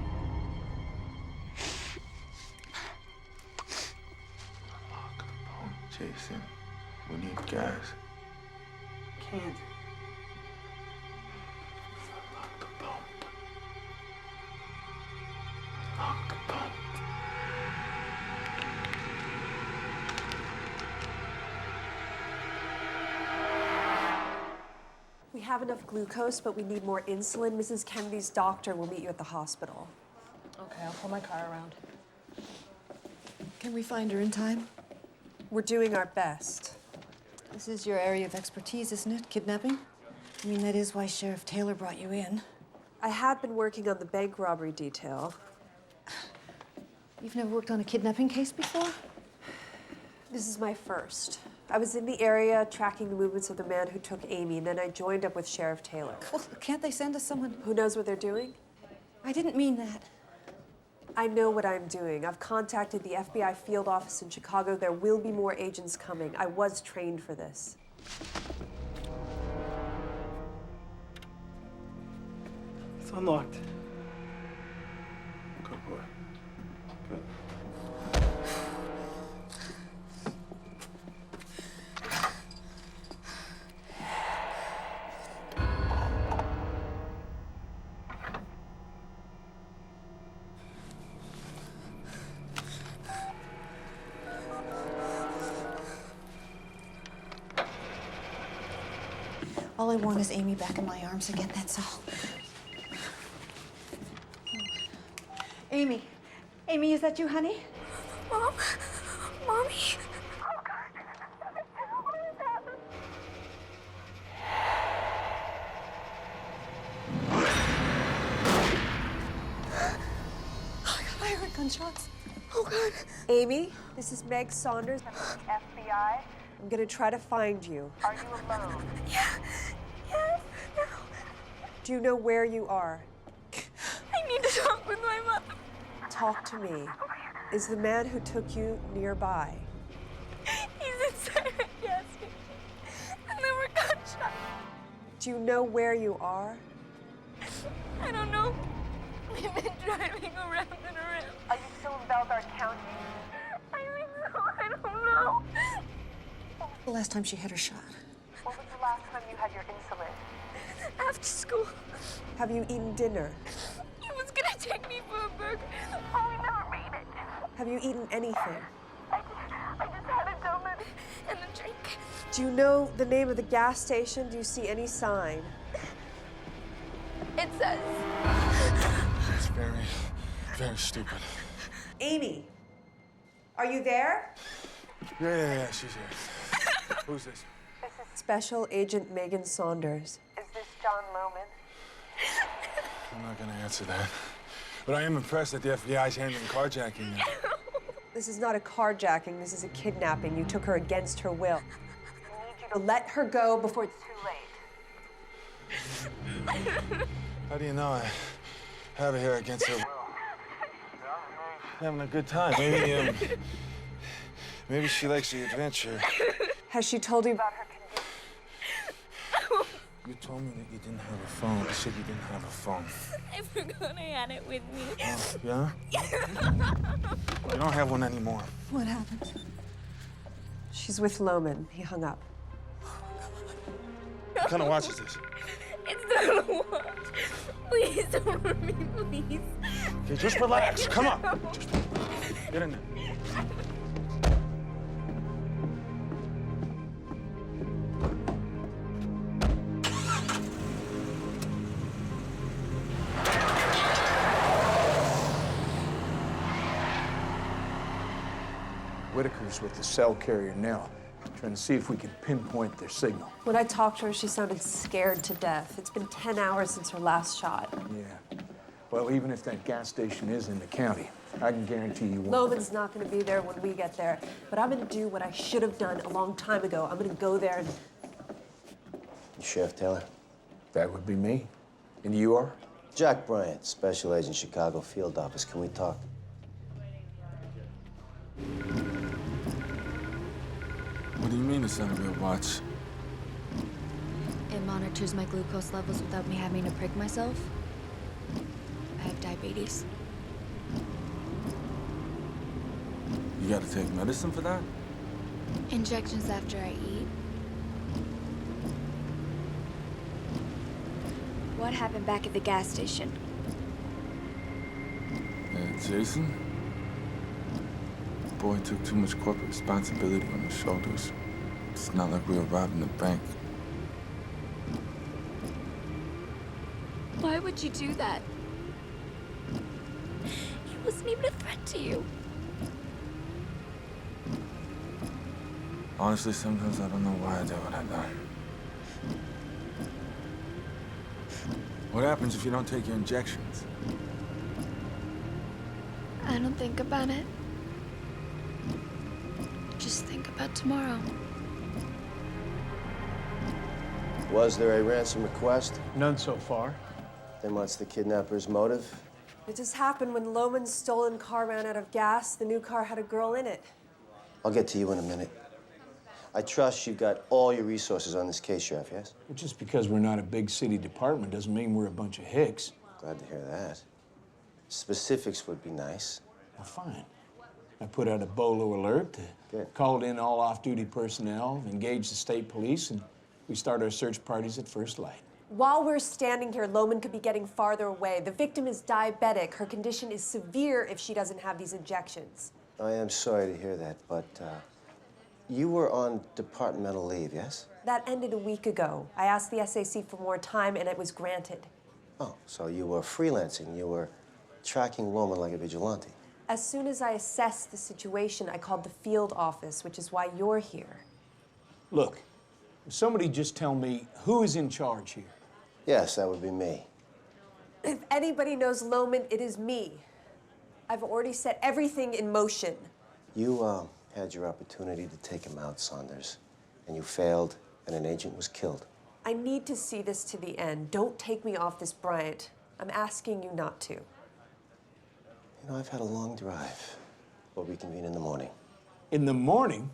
Speaker 5: Jason, we need gas.
Speaker 17: Can't.
Speaker 5: Lock the pump. Lock the pump.
Speaker 16: We have enough glucose, but we need more insulin. Mrs. Kennedy's doctor will meet you at the hospital.
Speaker 15: Okay, I'll pull my car around. Can we find her in time?
Speaker 16: We're doing our best.
Speaker 15: This is your area of expertise, isn't it? Kidnapping? I mean, that is why Sheriff Taylor brought you in.
Speaker 16: I have been working on the bank robbery detail.
Speaker 15: You've never worked on a kidnapping case before?
Speaker 16: This is my first. I was in the area tracking the movements of the man who took Amy, and then I joined up with Sheriff Taylor.
Speaker 15: Well, can't they send us someone
Speaker 16: who knows what they're doing?
Speaker 15: I didn't mean that.
Speaker 16: I know what I'm doing. I've contacted the FBI field office in Chicago. There will be more agents coming. I was trained for this.
Speaker 17: It's unlocked.
Speaker 5: Good boy. Good.
Speaker 19: All I want is Amy back in my arms again, that's all. Amy. Amy, is that you, honey?
Speaker 3: Mom? Mommy?
Speaker 19: I heard gunshots. Oh, God.
Speaker 16: Amy, this is Meg Saunders. I'm from the FBI. I'm gonna try to find you. Are you alone?
Speaker 3: Yes. No.
Speaker 16: Do you know where you are?
Speaker 3: I need to talk with my mother.
Speaker 16: Talk to me. Is the man who took you nearby?
Speaker 3: He's inside a gas station. And there were gunshots.
Speaker 16: Do you know where you are?
Speaker 3: I don't know. We've been driving around and around.
Speaker 16: Are you still in Bellegarde County?
Speaker 3: I think so. I don't know.
Speaker 19: The last time she had her shot.
Speaker 16: When was the last time you had your insulin?
Speaker 3: After school.
Speaker 16: Have you eaten dinner?
Speaker 3: He was gonna take me for a burger. Oh, we never made it.
Speaker 16: Have you eaten anything?
Speaker 3: I just had a donut and a drink.
Speaker 16: Do you know the name of the gas station? Do you see any sign?
Speaker 3: It says.
Speaker 18: It's very, very stupid.
Speaker 16: Amy, are you there?
Speaker 18: Yeah, she's here. Who's this?
Speaker 16: This is Special Agent Megan Saunders. Is this John Lohman?
Speaker 18: I'm not gonna answer that. But I am impressed that the FBI's handling carjacking now.
Speaker 16: This is not a carjacking, this is a kidnapping. You took her against her will. I need you to let her go before it's too late.
Speaker 18: How do you know I have her here against her will? Having a good time. Maybe she likes the adventure.
Speaker 16: Has she told you about her condition?
Speaker 18: You told me that you didn't have a phone. You said you didn't have a phone.
Speaker 3: I forgot I had it with me.
Speaker 18: Yeah? You don't have one anymore.
Speaker 19: What happened?
Speaker 16: She's with Lohman. He hung up.
Speaker 18: What kind of watch is this?
Speaker 3: It's not a watch. Please don't hurt me, please.
Speaker 18: Okay, just relax. Come on. Just get in there.
Speaker 11: Whitaker's with the cell carrier now, trying to see if we can pinpoint their signal.
Speaker 16: When I talked to her, she sounded scared to death. It's been 10 hours since her last shot.
Speaker 11: Yeah. Well, even if that gas station is in the county, I can guarantee you won't.
Speaker 16: Lohman's not going to be there when we get there. But I'm going to do what I should have done a long time ago. I'm going to go there and...
Speaker 10: Sheriff Taylor?
Speaker 11: That would be me. And you are?
Speaker 10: Jack Bryant, Special Agent, Chicago Field Office. Can we talk?
Speaker 18: What do you mean it's not a real watch?
Speaker 3: It monitors my glucose levels without me having to prick myself. I have diabetes.
Speaker 18: You gotta take medicine for that?
Speaker 3: Injections after I eat. What happened back at the gas station?
Speaker 18: Jason? The boy took too much corporate responsibility on his shoulders. It's not like we were robbing the bank.
Speaker 3: Why would you do that? He wasn't even a threat to you.
Speaker 18: Honestly, sometimes I don't know why I do what I do. What happens if you don't take your injections?
Speaker 3: I don't think about it. Just think about tomorrow.
Speaker 10: Was there a ransom request?
Speaker 11: None so far.
Speaker 10: Then what's the kidnapper's motive?
Speaker 16: It just happened when Lohman's stolen car ran out of gas. The new car had a girl in it.
Speaker 10: I'll get to you in a minute. I trust you've got all your resources on this case, Sheriff, yes?
Speaker 11: Just because we're not a big city department doesn't mean we're a bunch of hicks.
Speaker 10: Glad to hear that. Specifics would be nice.
Speaker 11: Well, fine. I put out a BOLO alert, called in all off-duty personnel, engaged the state police, and we start our search parties at first light.
Speaker 16: While we're standing here, Lohman could be getting farther away. The victim is diabetic. Her condition is severe if she doesn't have these injections.
Speaker 10: I am sorry to hear that, but You were on departmental leave, yes?
Speaker 16: That ended a week ago. I asked the SAC for more time, and it was granted.
Speaker 10: Oh, so you were freelancing. You were tracking Loman like a vigilante.
Speaker 16: As soon as I assessed the situation, I called the field office, which is why you're here.
Speaker 11: Look, somebody just tell me who is in charge here.
Speaker 10: Yes, that would be me.
Speaker 16: If anybody knows Loman, it is me. I've already set everything in motion.
Speaker 10: You had your opportunity to take him out, Saunders, and you failed, and an agent was killed.
Speaker 16: I need to see this to the end. Don't take me off this, Bryant. I'm asking you not to.
Speaker 10: You know, I've had a long drive. We'll reconvene in the morning.
Speaker 11: In the morning?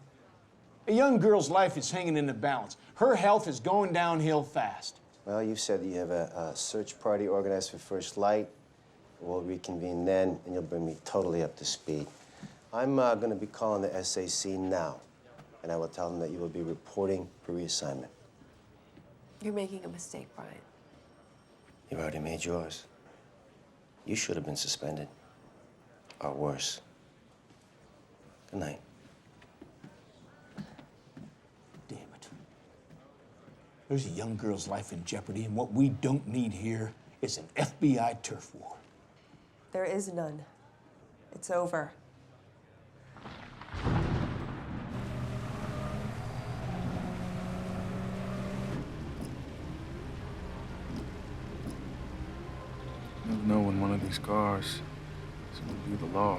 Speaker 11: A young girl's life is hanging in the balance. Her health is going downhill fast.
Speaker 10: Well, you said that you have a search party organized for First Light. We'll reconvene then, and you'll bring me totally up to speed. I'm going to be calling the SAC now, and I will tell them that you will be reporting for reassignment.
Speaker 16: You're making a mistake, Bryant.
Speaker 10: You've already made yours. You should have been suspended, or worse. Good night.
Speaker 11: Damn it. There's a young girl's life in jeopardy, and what we don't need here is an FBI turf war.
Speaker 16: There is none. It's over.
Speaker 12: You never know when one of these cars is going to be the law.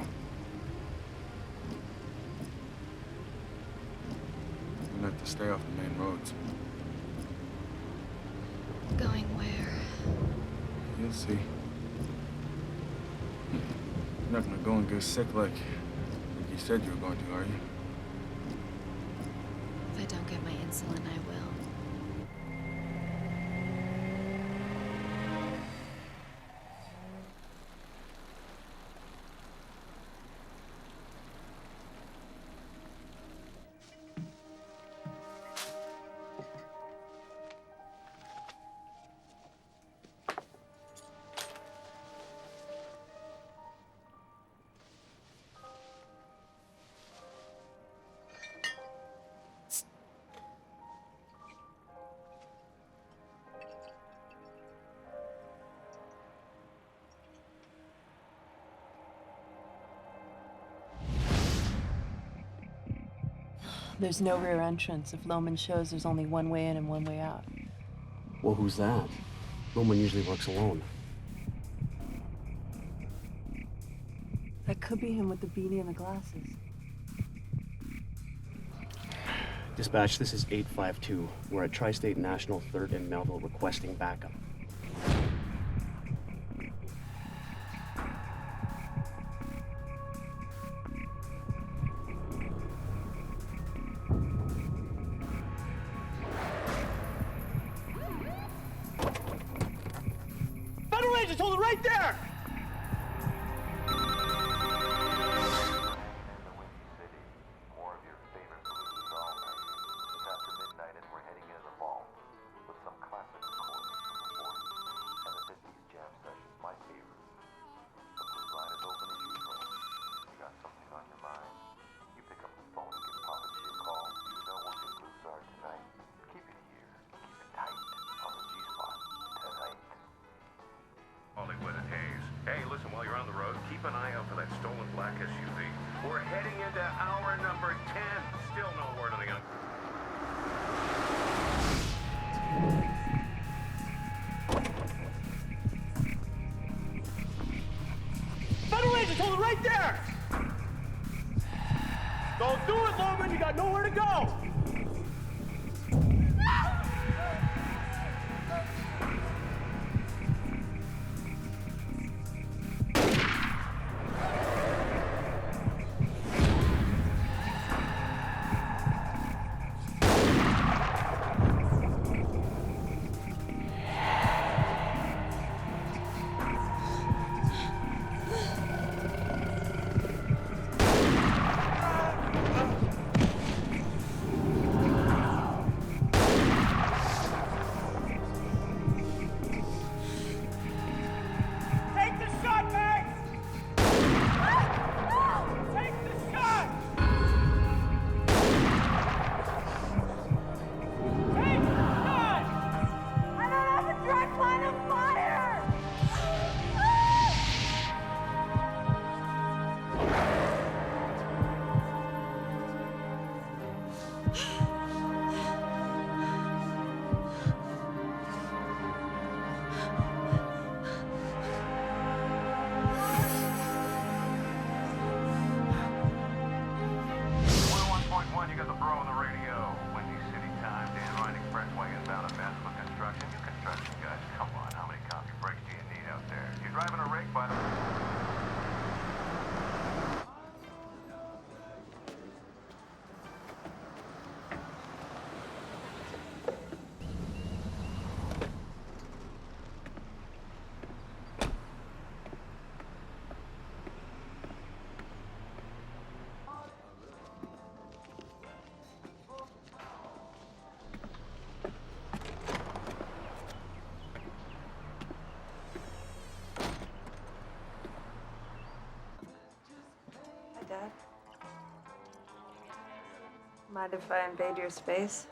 Speaker 12: You have to stay off the main roads.
Speaker 3: Going where?
Speaker 12: You'll see. You're not gonna go and get sick like you said you were going to, are you?
Speaker 3: If I don't get my insulin, I will.
Speaker 2: There's no rear entrance. If Loman shows, there's only one way in and one way out.
Speaker 9: Well, who's that? Loman usually works alone.
Speaker 2: That could be him with the beanie and the glasses.
Speaker 9: Dispatch, this is 852. We're at Tri-State National 3rd in Melville requesting backup.
Speaker 8: Federal agents, hold it right there!
Speaker 7: Hey, listen, while you're on the road, keep an eye out for that stolen black SUV. We're heading into hour number 10. Still no word on the gun.
Speaker 8: Federal agents, hold it right there! Don't do it, Loman. You got nowhere to go.
Speaker 2: Mind if I invade your space?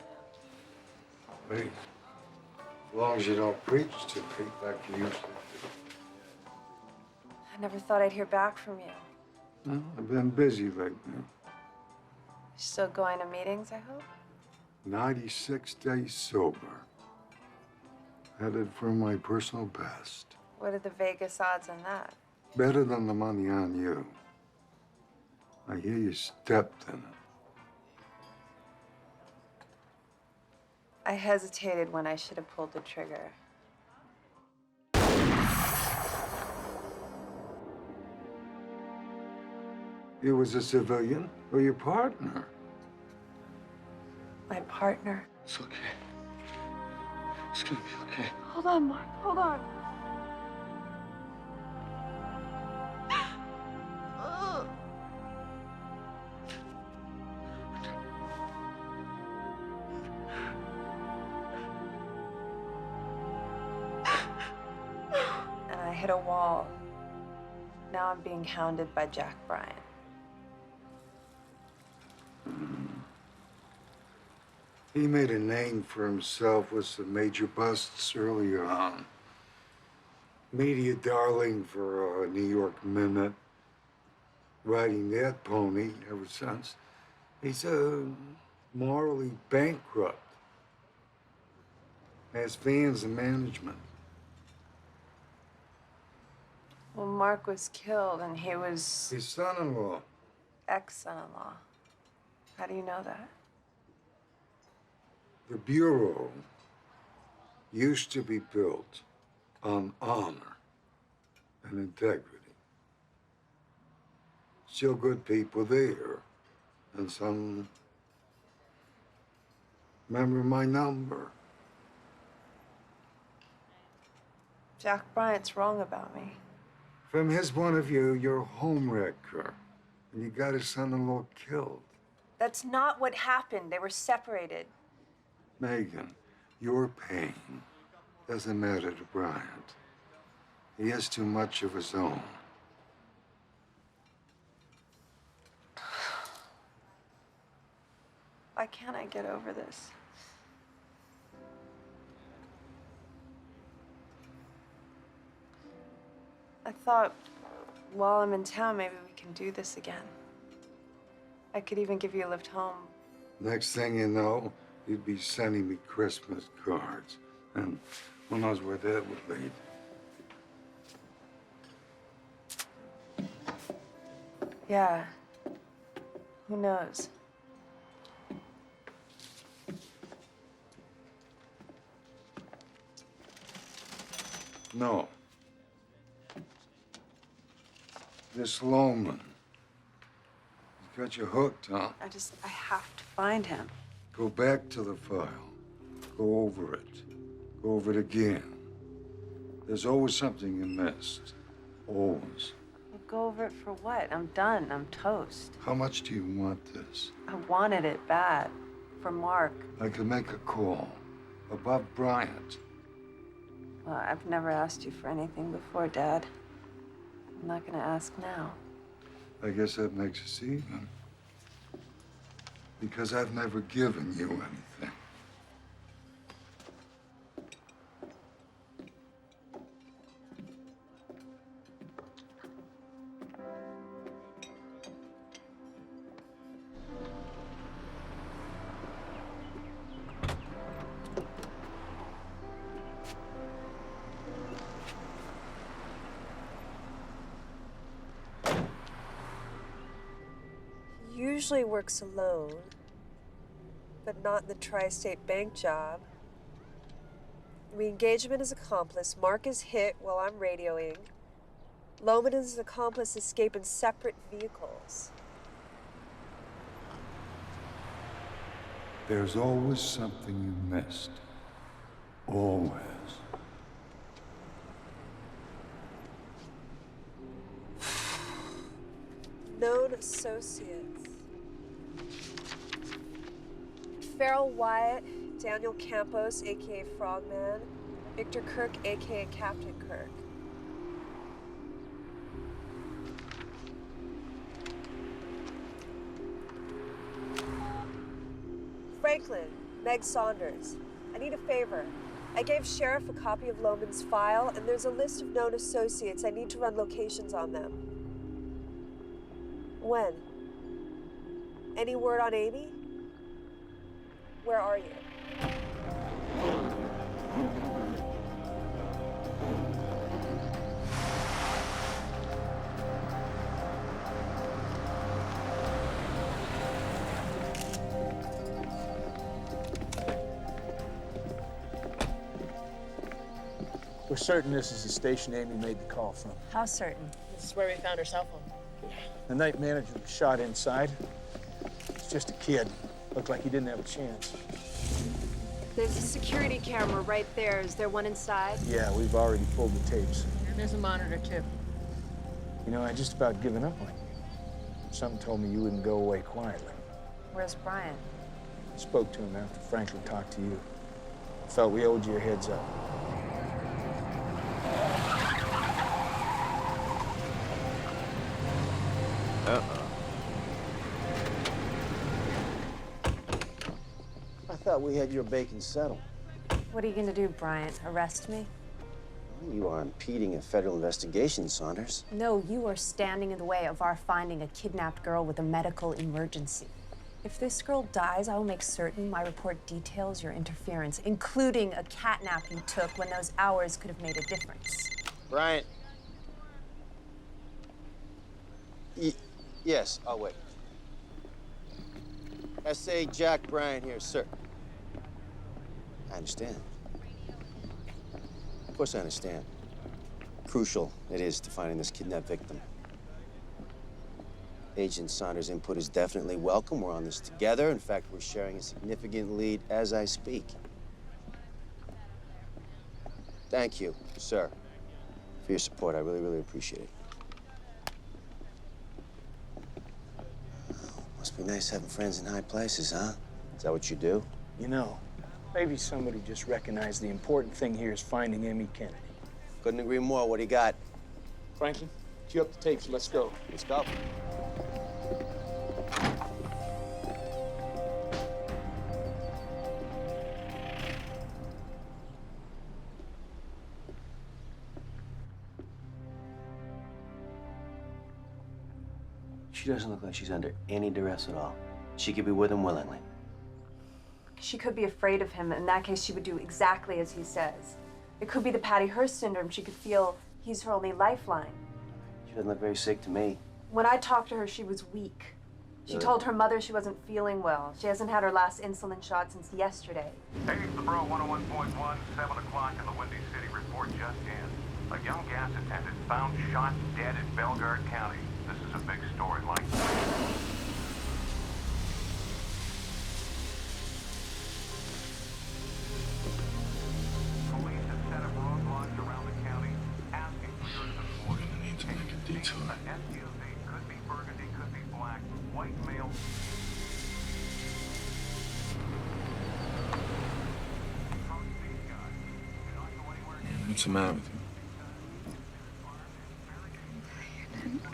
Speaker 20: Please. As long as you don't preach to me like you used to
Speaker 2: I never thought I'd hear back from you.
Speaker 20: do. Well, I've been busy lately.
Speaker 2: You're still going to meetings, I hope?
Speaker 20: 96 days sober. Headed for my personal best.
Speaker 2: What are the Vegas odds on that?
Speaker 20: Better than the money on you. I hear you stepped in it.
Speaker 2: I hesitated when I should have pulled the trigger.
Speaker 20: It was a civilian or your partner?
Speaker 2: My partner.
Speaker 20: It's okay. It's gonna be okay.
Speaker 2: Hold on, Mark. Hold on. And I hit a wall. Now I'm being hounded by Jack Bryant.
Speaker 20: He made a name for himself with some major busts early on. Media darling for a New York Minute. Riding that pony ever since. He's morally bankrupt. Has fans and management.
Speaker 2: Well, Mark was killed and he was
Speaker 20: His son-in-law.
Speaker 2: ex-son-in-law. How do you know that?
Speaker 20: The Bureau used to be built on honor and integrity. Still good people there, and some remember my number.
Speaker 2: Jack Bryant's wrong about me.
Speaker 20: From his point of view, you're a homewrecker, and you got his son-in-law killed.
Speaker 2: That's not what happened. They were separated.
Speaker 20: Megan, your pain doesn't matter to Bryant. He has too much of his own.
Speaker 2: Why can't I get over this? I thought while I'm in town, maybe we can do this again. I could even give you a lift home.
Speaker 20: Next thing you know, you'd be sending me Christmas cards. And who knows where that would lead.
Speaker 2: Yeah. Who knows?
Speaker 20: No. This Loman. He's got you hooked, huh?
Speaker 2: I have to find him.
Speaker 20: Go back to the file. Go over it. Go over it again. There's always something you missed. Always.
Speaker 2: Well, go over it for what? I'm done. I'm toast.
Speaker 20: How much do you want this?
Speaker 2: I wanted it bad. For Mark.
Speaker 20: I could make a call. Above Bryant.
Speaker 2: Well, I've never asked you for anything before, Dad. I'm not gonna ask now.
Speaker 20: I guess that makes us even. Because I've never given you anything.
Speaker 16: Usually works alone, but not in the tri-state bank job. We engage him in his accomplice. Mark is hit while I'm radioing. Loman and his accomplice escape in separate vehicles.
Speaker 20: There's always something you missed. Always.
Speaker 16: Known associates. Farrell Wyatt, Daniel Campos, a.k.a. Frogman, Victor Kirk, a.k.a. Captain Kirk. Franklin, Meg Saunders. I need a favor. I gave Sheriff a copy of Lohman's file, and there's a list of known associates. I need to run locations on them. When? Any word on Amy? Where are you?
Speaker 11: We're certain this is the station Amy made the call from.
Speaker 2: How certain?
Speaker 6: This is where we found her cell phone.
Speaker 11: The night manager was shot inside. He's just a kid. Looked like he didn't have a chance.
Speaker 2: There's a security camera right there. Is there one inside?
Speaker 11: Yeah, we've already pulled the tapes.
Speaker 6: And there's a monitor, too.
Speaker 11: You know, I just about given up on you. Something told me you wouldn't go away quietly.
Speaker 2: Where's Brian?
Speaker 11: Spoke to him after Franklin talked to you. Felt we owed you a heads up.
Speaker 10: Uh-oh. I thought we had your bacon settled.
Speaker 2: What are you gonna do, Bryant? Arrest me?
Speaker 10: You are impeding a federal investigation, Saunders.
Speaker 2: No, you are standing in the way of our finding a kidnapped girl with a medical emergency. If this girl dies, I will make certain my report details your interference, including a catnap you took when those hours could have made a difference.
Speaker 10: Bryant. Yes, I'll wait. S.A. Jack Bryant here, sir. I understand. Of course I understand. Crucial it is to finding this kidnapped victim. Agent Saunders' input is definitely welcome. We're on this together. In fact, we're sharing a significant lead as I speak. Thank you, sir, for your support. I really, really appreciate it. Must be nice having friends in high places, huh? Is that what you do?
Speaker 11: You know, maybe somebody just recognized the important thing here is finding Amy Kennedy.
Speaker 10: Couldn't agree more. What do you got?
Speaker 11: Franklin, cue up the tapes. Let's go.
Speaker 10: Let's go. She doesn't look like she's under any duress at all. She could be with him willingly.
Speaker 2: She could be afraid of him. In that case, she would do exactly as he says. It could be the Patty Hearst syndrome. She could feel he's her only lifeline.
Speaker 10: She doesn't look very sick to me.
Speaker 2: When I talked to her, she was weak. She
Speaker 10: Really?
Speaker 2: told her mother she wasn't feeling well. She hasn't had her last insulin shot since yesterday.
Speaker 7: Hey, the Bro 101.1, 7 o'clock in the Windy City report just in. A young gas attendant found shot dead in Bellegarde County. This is a big story, Mike. Police have set up roadblocks around the county, asking for your support.
Speaker 18: We're gonna need to make a detour.
Speaker 7: SUV could be burgundy, could be black, white male.
Speaker 18: What's the matter with you?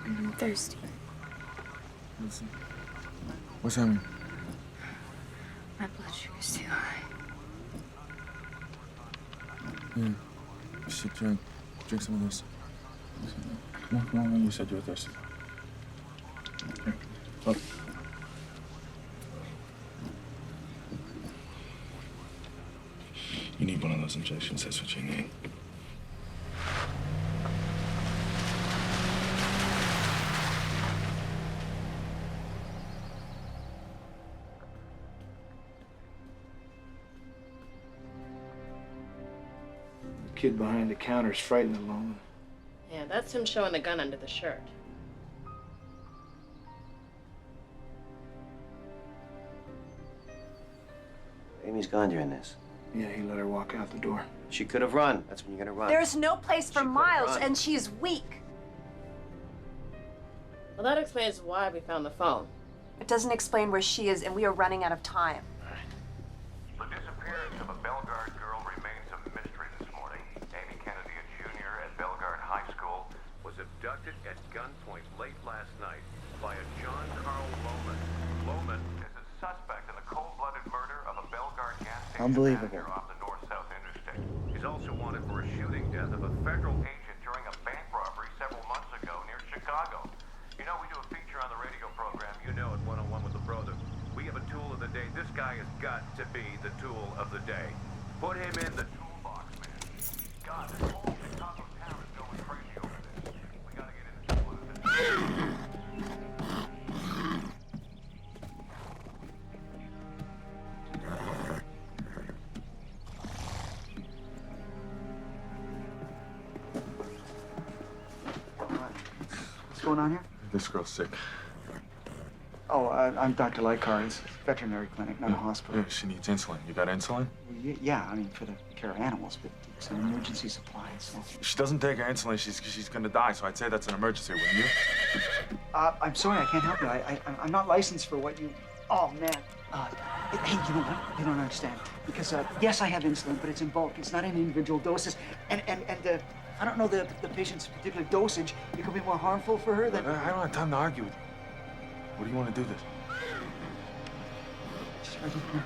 Speaker 3: I'm thirsty.
Speaker 18: What's happening?
Speaker 3: My blood sugar's too high.
Speaker 18: Yeah. You should drink some of this. Come on. You said you were thirsty. Here. Look. You need one of those injections, that's what you need.
Speaker 11: The kid behind the counter's frightened alone.
Speaker 6: Yeah, that's him showing the gun under the shirt.
Speaker 10: Amy's gone during this.
Speaker 11: Yeah, he let her walk out the door.
Speaker 10: She could have run. That's when you're gonna run.
Speaker 2: There's no place for Miles,
Speaker 10: run.
Speaker 2: and she's weak.
Speaker 6: Well, that explains why we found the phone.
Speaker 2: It doesn't explain where she is, and we are running out of time.
Speaker 7: The disappearance of a Bellegarde girl remains a mystery this morning. Amy Kennedy, a junior at Bellegarde High School, was abducted at gunpoint late last night by a John Carl Lohman. Lohman is a suspect in the cold-blooded murder of
Speaker 21: Unbelievable.
Speaker 7: Off the north-south interstate. He's also wanted for a shooting death of a federal agent during a bank robbery several months ago near Chicago. You know, we do a feature on the radio program, you know it, one-on-one with the brother. We have a tool of the day. This guy has got to be the tool of the day. Put him in the toolbox, man. God, this whole Chicago town is going crazy over this. We gotta get in the tool of it.
Speaker 21: What's going on here?
Speaker 5: This girl's sick.
Speaker 21: Oh, I'm Dr. Lykar. It's a veterinary clinic, not a hospital.
Speaker 5: Yeah, she needs insulin. You got insulin?
Speaker 21: Yeah, I mean, for the care of animals, but it's an emergency supply, so...
Speaker 5: She doesn't take her insulin. She's gonna die, so I'd say that's an emergency, wouldn't you?
Speaker 21: I'm sorry, I can't help you. I'm not licensed for what you... Oh, man. Hey, you know what? You don't understand. Because, yes, I have insulin, but it's in bulk. It's not in individual doses. And I don't know the patient's particular dosage. It could be more harmful for her than...
Speaker 5: I don't have time to argue with you. What do you want to do this?
Speaker 21: Just right in here.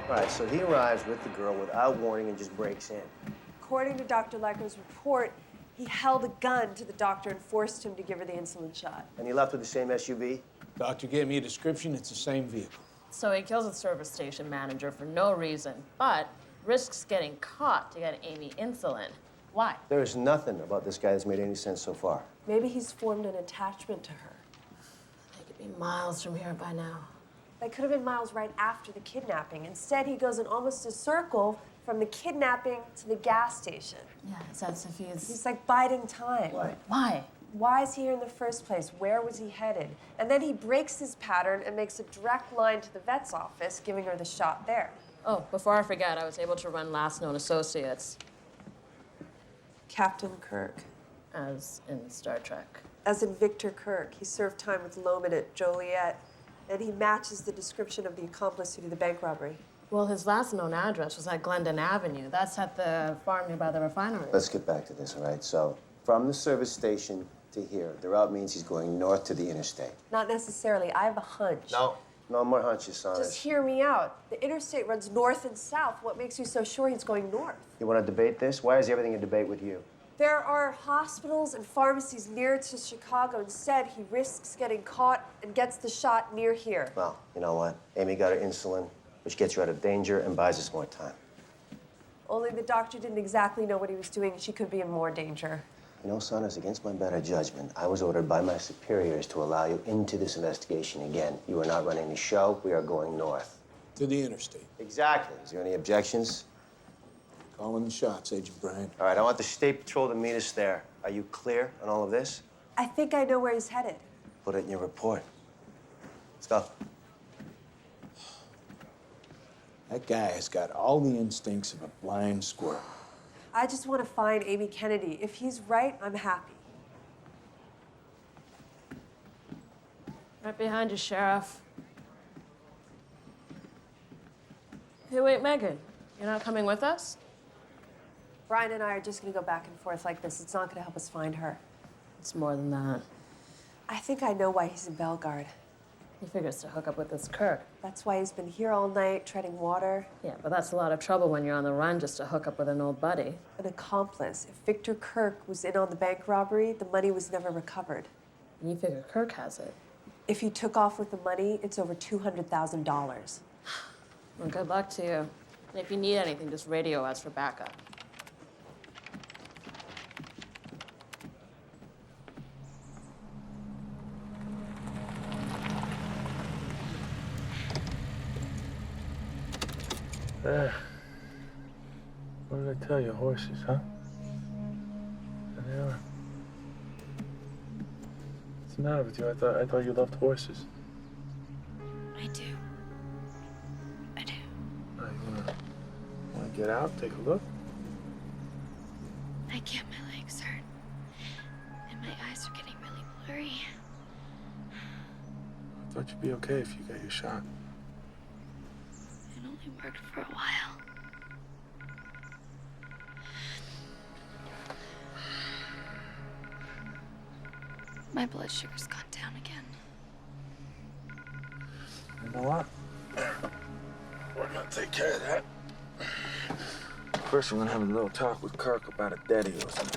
Speaker 10: All right, so he arrives with the girl without warning and just breaks in.
Speaker 16: According to Dr. Lecher's report, he held a gun to the doctor and forced him to give her the insulin shot.
Speaker 10: And he left with the same SUV?
Speaker 11: Doctor gave me a description. It's the same vehicle.
Speaker 6: So he kills the service station manager for no reason, but risks getting caught to get Amy insulin. Why?
Speaker 10: There is nothing about this guy that's made any sense so far.
Speaker 16: Maybe he's formed an attachment to her.
Speaker 6: They could be miles from here by now.
Speaker 16: They could have been miles right after the kidnapping. Instead, he goes in almost a circle from the kidnapping to the gas station.
Speaker 6: Yeah, it's as if
Speaker 16: He's like biding time.
Speaker 10: Why?
Speaker 6: Why?
Speaker 16: Why is he here in the first place? Where was he headed? And then he breaks his pattern and makes a direct line to the vet's office, giving her the shot there.
Speaker 6: Oh, before I forget, I was able to run last known associates.
Speaker 16: Captain Kirk.
Speaker 6: As in Star Trek.
Speaker 16: As in Victor Kirk. He served time with Loman at Joliet. And he matches the description of the accomplice who did the bank robbery.
Speaker 6: Well, his last known address was at Glendon Avenue. That's at the farm nearby the refinery.
Speaker 10: Let's get back to this, all right? So, from the service station to here, the route means he's going north to the interstate.
Speaker 16: Not necessarily. I have a hunch.
Speaker 10: No more hunches, son.
Speaker 16: Just hear me out. The interstate runs north and south. What makes you so sure he's going north?
Speaker 10: You want to debate this? Why is everything a debate with you?
Speaker 16: There are hospitals and pharmacies near to Chicago. Instead, he risks getting caught and gets the shot near here.
Speaker 10: Well, you know what? Amy got her insulin, which gets her out of danger and buys us more time.
Speaker 16: Only the doctor didn't exactly know what he was doing. She could be in more danger.
Speaker 10: You know, son, it's against my better judgment. I was ordered by my superiors to allow you into this investigation again. You are not running the show. We are going north.
Speaker 11: To the interstate.
Speaker 10: Exactly. Is there any objections?
Speaker 11: Calling the shots, Agent Brian.
Speaker 10: All right, I want the State Patrol to meet us there. Are you clear on all of this?
Speaker 16: I think I know where he's headed.
Speaker 10: Put it in your report. Let's go.
Speaker 11: That guy has got all the instincts of a blind squirrel.
Speaker 16: I just want to find Amy Kennedy. If he's right, I'm happy.
Speaker 6: Right behind you, Sheriff. Hey, wait, Megan. You're not coming with us?
Speaker 16: Brian and I are just going to go back and forth like this. It's not going to help us find her.
Speaker 6: It's more than that.
Speaker 16: I think I know why he's in Bellegarde.
Speaker 6: He figures to hook up with this Kirk.
Speaker 16: That's why he's been here all night, treading water.
Speaker 6: Yeah, but that's a lot of trouble when you're on the run just to hook up with an old buddy.
Speaker 16: An accomplice. If Victor Kirk was in on the bank robbery, the money was never recovered.
Speaker 6: You figure Kirk has it.
Speaker 16: If he took off with the money, it's over $200,000.
Speaker 6: Well, good luck to you. And if you need anything, just radio us for backup.
Speaker 5: What did I tell you? Horses, huh? There they are. What's the matter with you? I thought you loved horses.
Speaker 3: I do. I do.
Speaker 5: Oh, you wanna get out, take a look?
Speaker 3: I can't. My legs hurt. And my eyes are getting really blurry.
Speaker 5: I thought you'd be okay if you got your shot.
Speaker 3: It only worked for a while. My blood sugar's gone down again.
Speaker 5: You know what? We're gonna take care of that. First, we're gonna have a little talk with Kirk about a debt he owes him.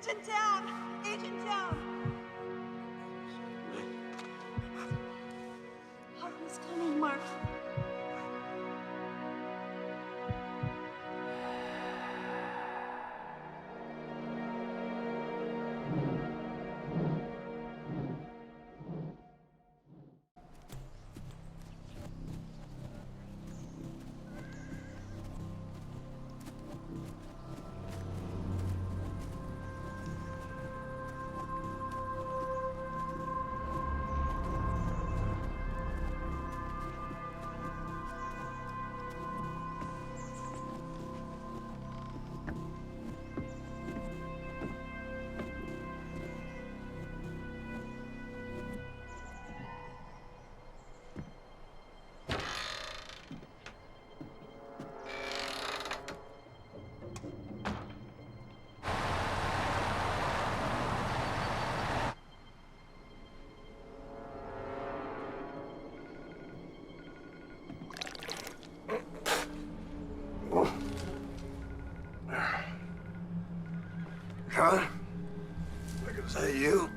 Speaker 16: Agent down! Agent down! What's going on, Mark?
Speaker 5: John? Is that you?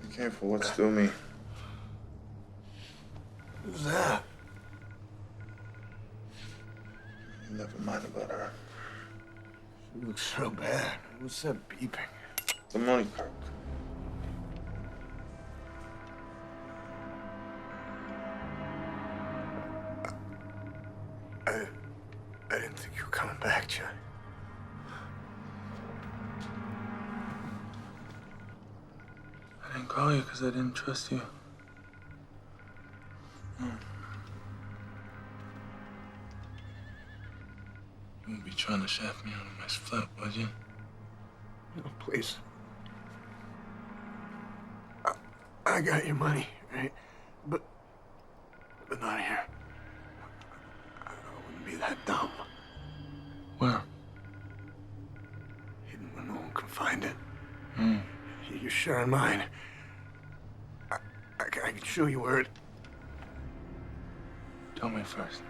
Speaker 18: Be careful what's through me.
Speaker 5: Who's that?
Speaker 18: Never mind about her.
Speaker 5: She looks so bad. What's that beeping?
Speaker 18: The money, Kirk.
Speaker 5: I didn't think you were coming back, Johnny.
Speaker 18: I didn't call you because I didn't trust you. You wouldn't be trying to shaft me on a nice flip, would you?
Speaker 5: No, please. I got your money, right? But not here. I wouldn't be that dumb.
Speaker 18: Where?
Speaker 5: Hidden where no one can find it.
Speaker 18: Hmm.
Speaker 5: You're sharing mine. I can show you where it...
Speaker 18: Tell me first.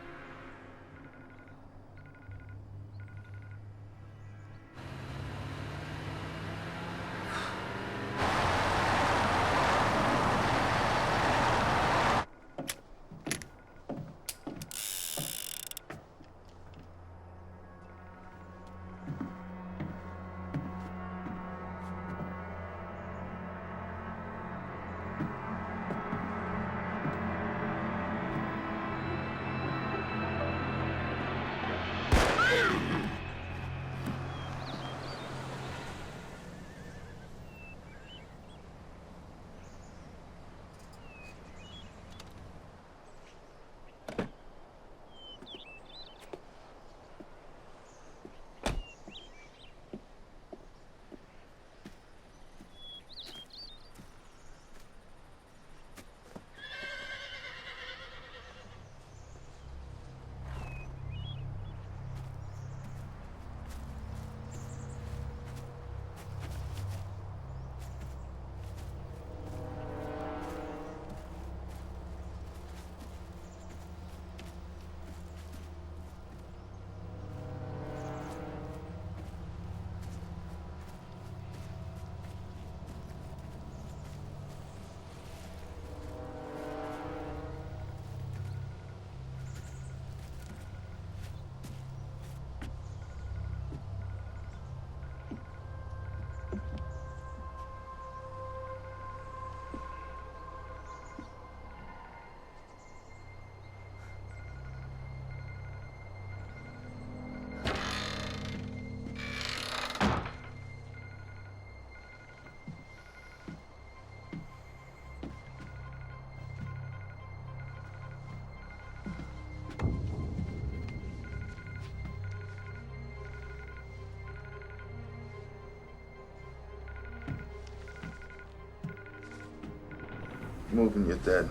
Speaker 18: Moving, you're dead.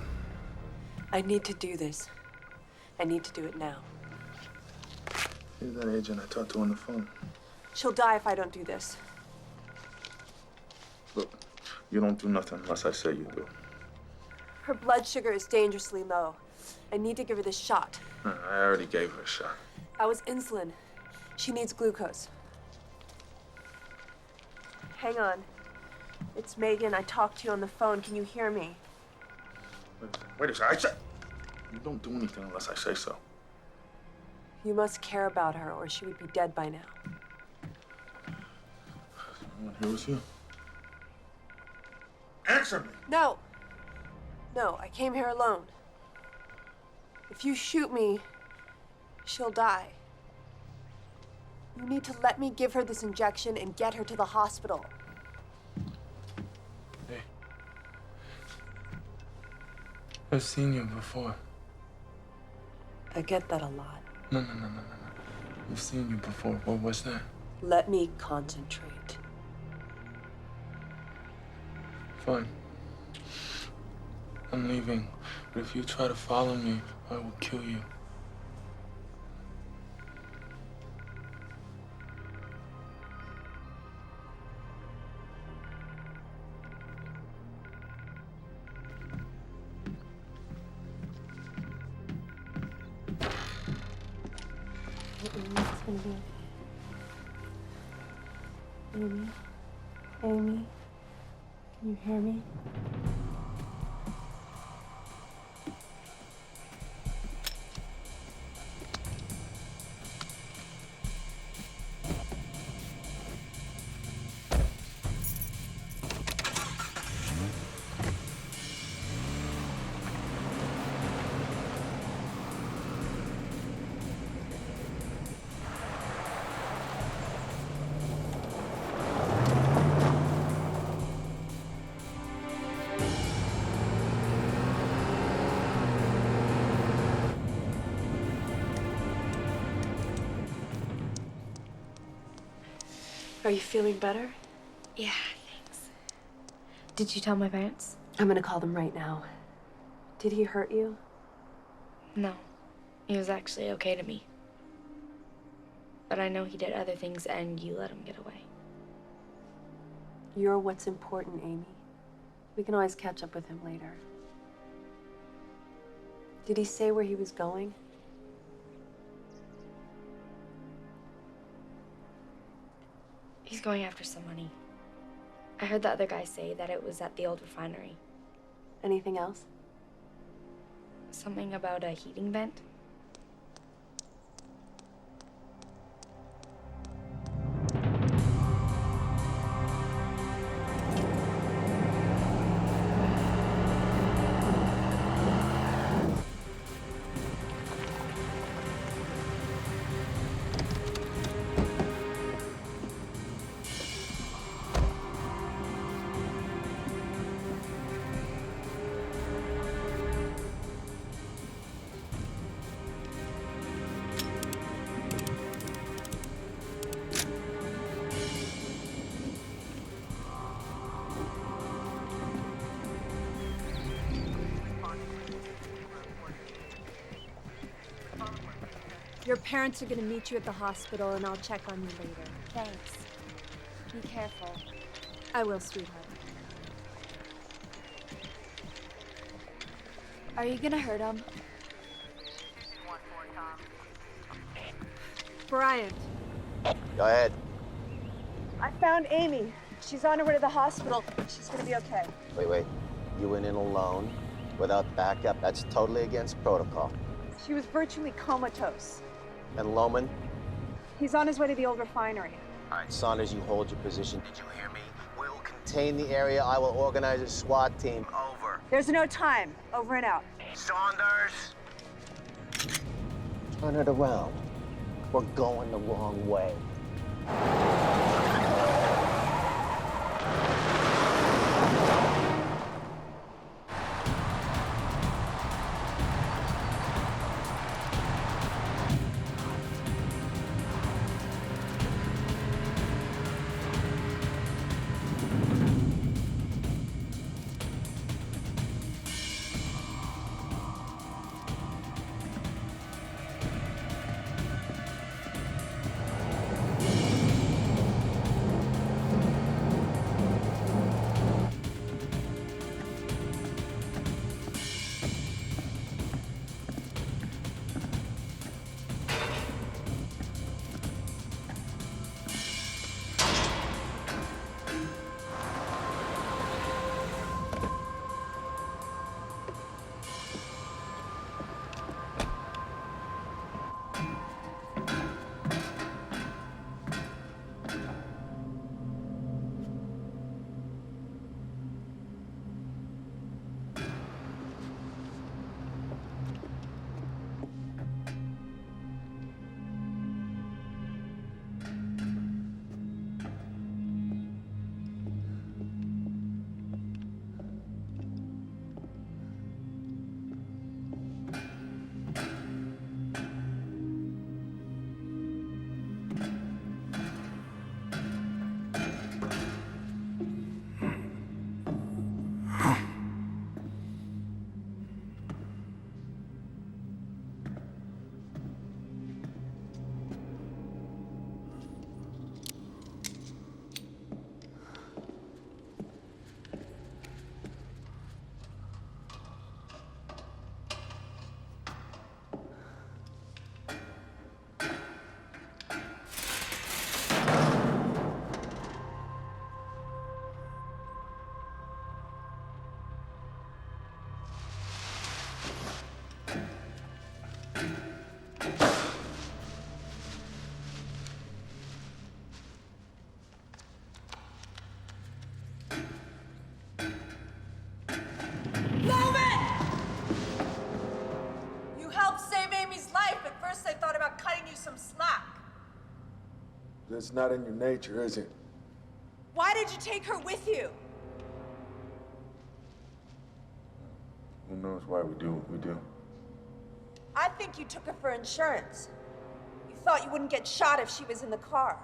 Speaker 16: I need to do this. I need to do it now.
Speaker 18: You're that agent I talked to on the phone.
Speaker 16: She'll die if I don't do this.
Speaker 18: Look, you don't do nothing unless I say you do.
Speaker 16: Her blood sugar is dangerously low. I need to give her this shot.
Speaker 18: I already gave her a shot.
Speaker 16: That was insulin. She needs glucose.
Speaker 2: Hang on. It's Megan. I talked to you on the phone. Can you hear me?
Speaker 5: Wait a second. I said you don't do anything unless I say so.
Speaker 2: You must care about her, or she would be dead by now.
Speaker 5: Someone here with you? Answer me!
Speaker 2: No. No, I came here alone. If you shoot me, she'll die. You need to let me give her this injection and get her to the hospital.
Speaker 18: Hey. I've seen you before.
Speaker 2: I get that a lot.
Speaker 18: No. I've seen you before. What was that?
Speaker 2: Let me concentrate.
Speaker 18: Fine. I'm leaving, but if you try to follow me, I will kill you.
Speaker 2: It's gonna be okay. Amy? Amy? Can you hear me? Are you feeling better?
Speaker 3: Yeah, thanks. Did you tell my parents?
Speaker 2: I'm gonna call them right now. Did he hurt you?
Speaker 3: No. He was actually okay to me. But I know he did other things and you let him get away.
Speaker 2: You're what's important, Amy. We can always catch up with him later. Did he say where he was going?
Speaker 3: He's going after some money. I heard the other guy say that it was at the old refinery.
Speaker 2: Anything else?
Speaker 3: Something about a heating vent.
Speaker 2: Your parents are gonna meet you at the hospital, and I'll check on you later.
Speaker 3: Thanks. Be careful.
Speaker 2: I will, sweetheart.
Speaker 3: Are you gonna hurt him?
Speaker 2: Bryant,
Speaker 10: Go ahead.
Speaker 2: I found Amy. She's on her way to the hospital. She's gonna be okay.
Speaker 10: Wait. You went in alone, without backup. That's totally against protocol.
Speaker 2: She was virtually comatose.
Speaker 10: And Loman?
Speaker 2: He's on his way to the old refinery.
Speaker 10: All right, Saunders, you hold your position. Did you hear me? We will contain the area. I will organize a SWAT team. Over.
Speaker 2: There's no time. Over and out.
Speaker 10: Saunders! Turn it around. We're going the wrong way.
Speaker 16: some slack.
Speaker 5: That's not in your nature, is it?
Speaker 16: Why did you take her with you?
Speaker 5: Who knows why we do what we do?
Speaker 16: I think you took her for insurance. You thought you wouldn't get shot if she was in the car.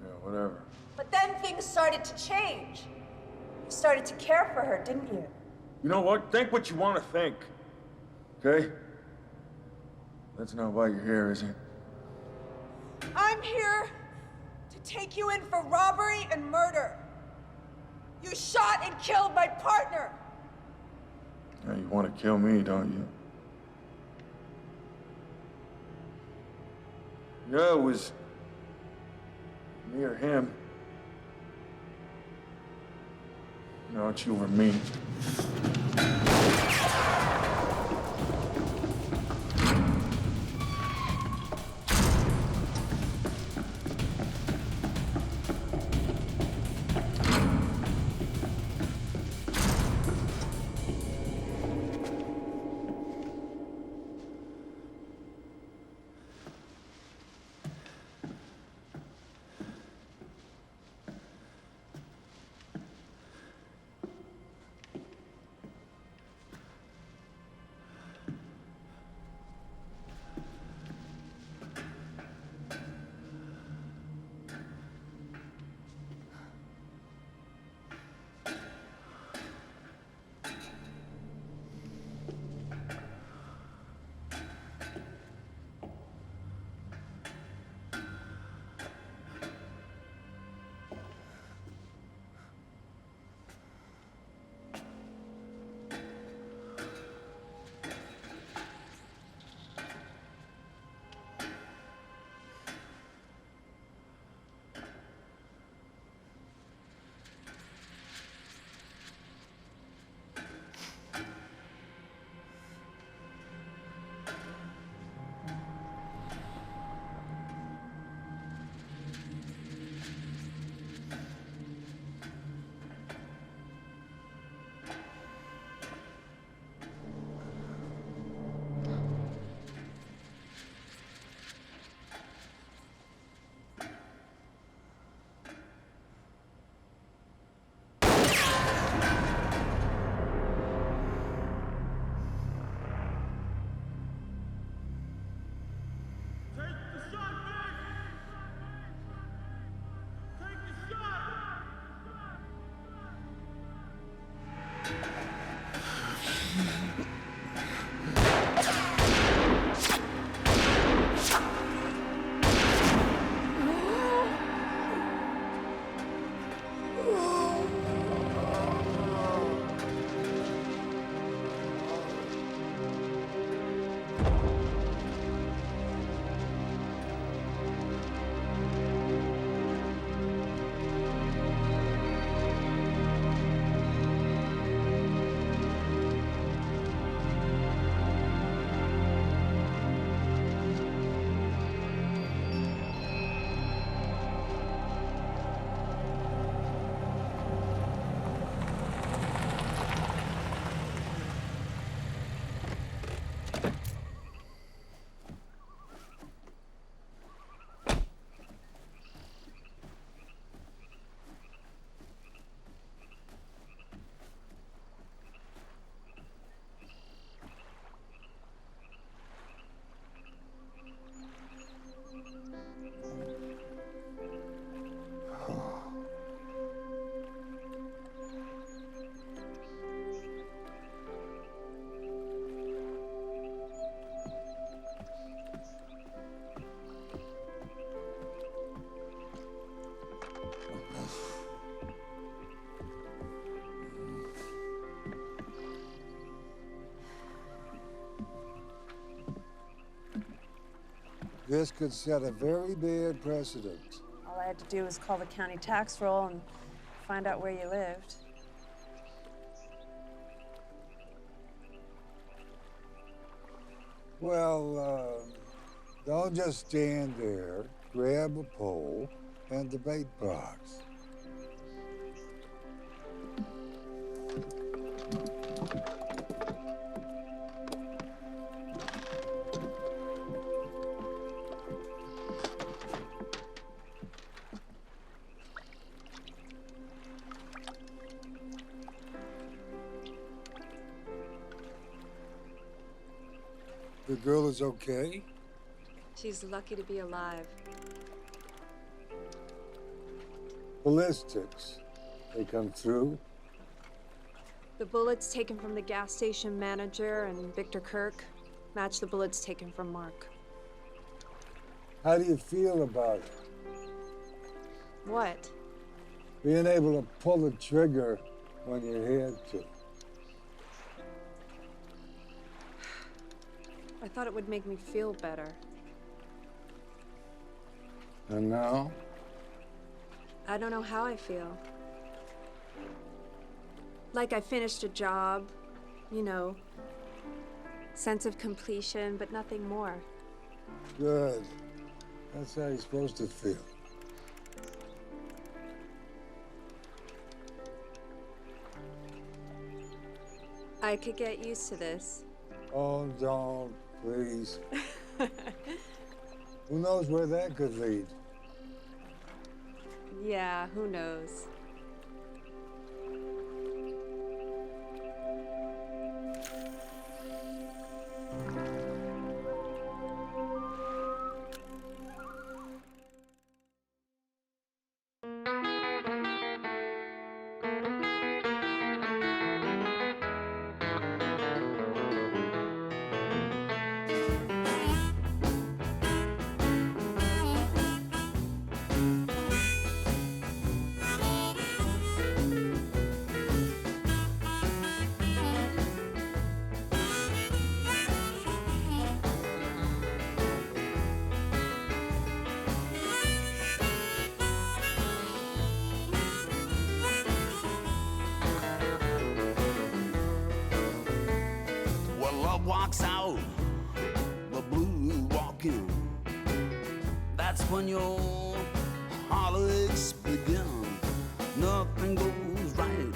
Speaker 5: Yeah, whatever.
Speaker 16: But then things started to change. You started to care for her, didn't you?
Speaker 5: You know what? Think what you want to think. Okay? That's not why you're here, is it?
Speaker 16: I'm here to take you in for robbery and murder. You shot and killed my partner.
Speaker 5: Yeah, you want to kill me, don't you? Yeah, it was me or him. Not you or me.
Speaker 20: This could set a very bad precedent.
Speaker 2: All I had to do was call the county tax roll and find out where you lived.
Speaker 20: Well, don't just stand there. Grab a pole and the bait box. The girl is okay?
Speaker 2: She's lucky to be alive.
Speaker 20: Ballistics. They come through?
Speaker 2: The bullets taken from the gas station manager and Victor Kirk match the bullets taken from Mark.
Speaker 20: How do you feel about it?
Speaker 2: What?
Speaker 20: Being able to pull the trigger when you had to.
Speaker 2: I thought it would make me feel better.
Speaker 20: And now?
Speaker 2: I don't know how I feel. Like I finished a job, you know, sense of completion, but nothing more.
Speaker 20: Good. That's how you're supposed to feel.
Speaker 2: I could get used to this.
Speaker 20: Oh, don't, please. Who knows where that could lead?
Speaker 2: Yeah, who knows?
Speaker 4: Walks out, the blues walk in. That's when your holidays begin. Nothing goes right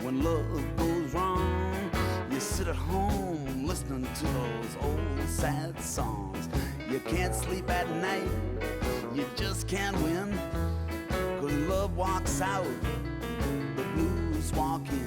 Speaker 4: when love goes wrong. You sit at home listening to those old sad songs. You can't sleep at night, you just can't win. 'Cause love walks out, the blues walk in.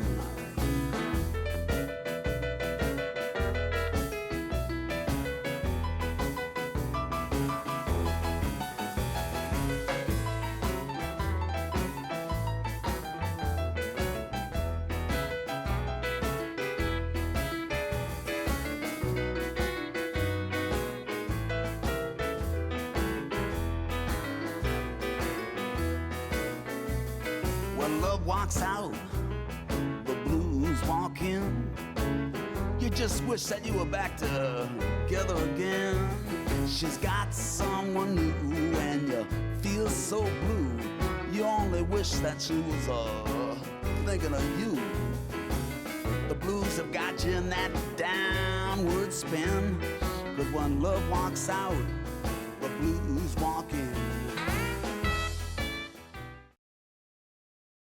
Speaker 4: Walks out, the blues walk in. You just wish that you were back together again. She's got someone new and you feel so blue. You only wish that she was thinking of you. The blues have got you in that downward spin. 'Cause when love walks out, the blues walk in.